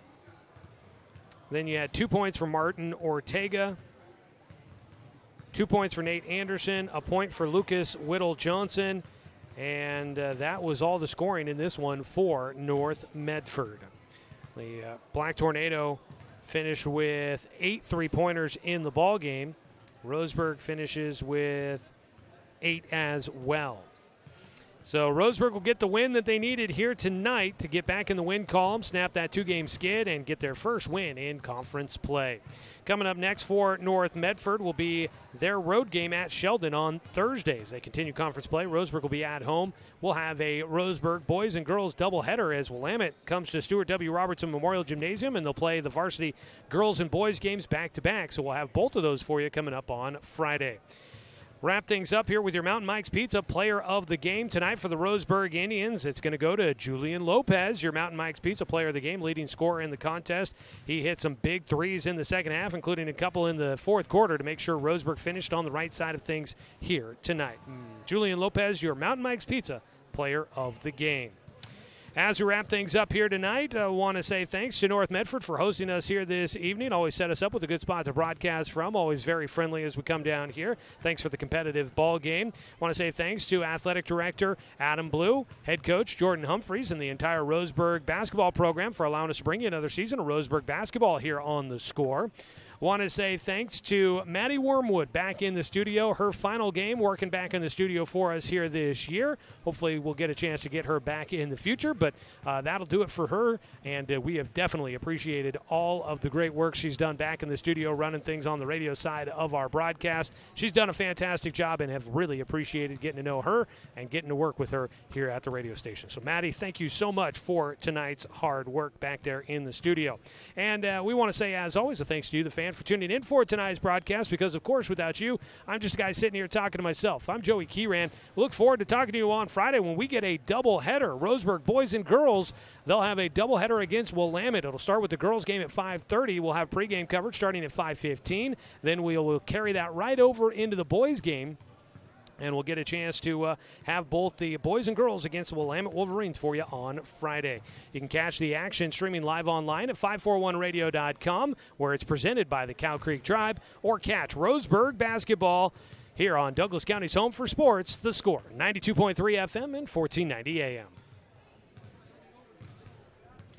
Then you had 2 points for Martin Ortega. 2 points for Nate Anderson. A point for Lucas Whittle-Johnson. And that was all the scoring in this one for North Medford. The Black Tornado finished with 8 3-pointers in the ball game. Roseburg finishes with 8 as well. So Roseburg will get the win that they needed here tonight to get back in the win column, snap that 2-game skid, and get their first win in conference play. Coming up next for North Medford will be their road game at Sheldon on Thursdays. They continue conference play. Roseburg will be at home. We'll have a Roseburg boys and girls doubleheader as Willamette comes to Stuart W. Robertson Memorial Gymnasium, and they'll play the varsity girls and boys games back-to-back. So we'll have both of those for you coming up on Friday. Wrap things up here with your Mountain Mike's Pizza player of the game tonight for the Roseburg Indians. It's going to go to Julian Lopez, your Mountain Mike's Pizza player of the game, leading scorer in the contest. He hit some big threes in the second half, including a couple in the fourth quarter to make sure Roseburg finished on the right side of things here tonight. Julian Lopez, your Mountain Mike's Pizza player of the game. As we wrap things up here tonight, I want to say thanks to North Medford for hosting us here this evening. Always set us up with a good spot to broadcast from. Always very friendly as we come down here. Thanks for the competitive ball game. Want to say thanks to Athletic Director Adam Blue, Head Coach Jordan Humphreys, and the entire Roseburg basketball program for allowing us to bring you another season of Roseburg basketball here on The Score. Want to say thanks to Maddie Wormwood back in the studio. Her final game working back in the studio for us here this year. Hopefully we'll get a chance to get her back in the future, but that'll do it for her. And we have definitely appreciated all of the great work she's done back in the studio running things on the radio side of our broadcast. She's done a fantastic job and have really appreciated getting to know her and getting to work with her here at the radio station. So Maddie, thank you so much for tonight's hard work back there in the studio. And we want to say, as always, a thanks to you, the fans, Kiran, for tuning in for tonight's broadcast because, of course, without you, I'm just a guy sitting here talking to myself. I'm Joey Kiran. We look forward to talking to you on Friday when we get a doubleheader. Roseburg boys and girls, they'll have a doubleheader against Willamette. It'll start with the girls' game at 5:30. We'll have pregame coverage starting at 5:15. Then we'll carry that right over into the boys' game. And we'll get a chance to have both the boys and girls against the Willamette Wolverines for you on Friday. You can catch the action streaming live online at 541radio.com, where it's presented by the Cow Creek Tribe, or catch Roseburg basketball here on Douglas County's home for sports, The Score, 92.3 FM and 1490 AM.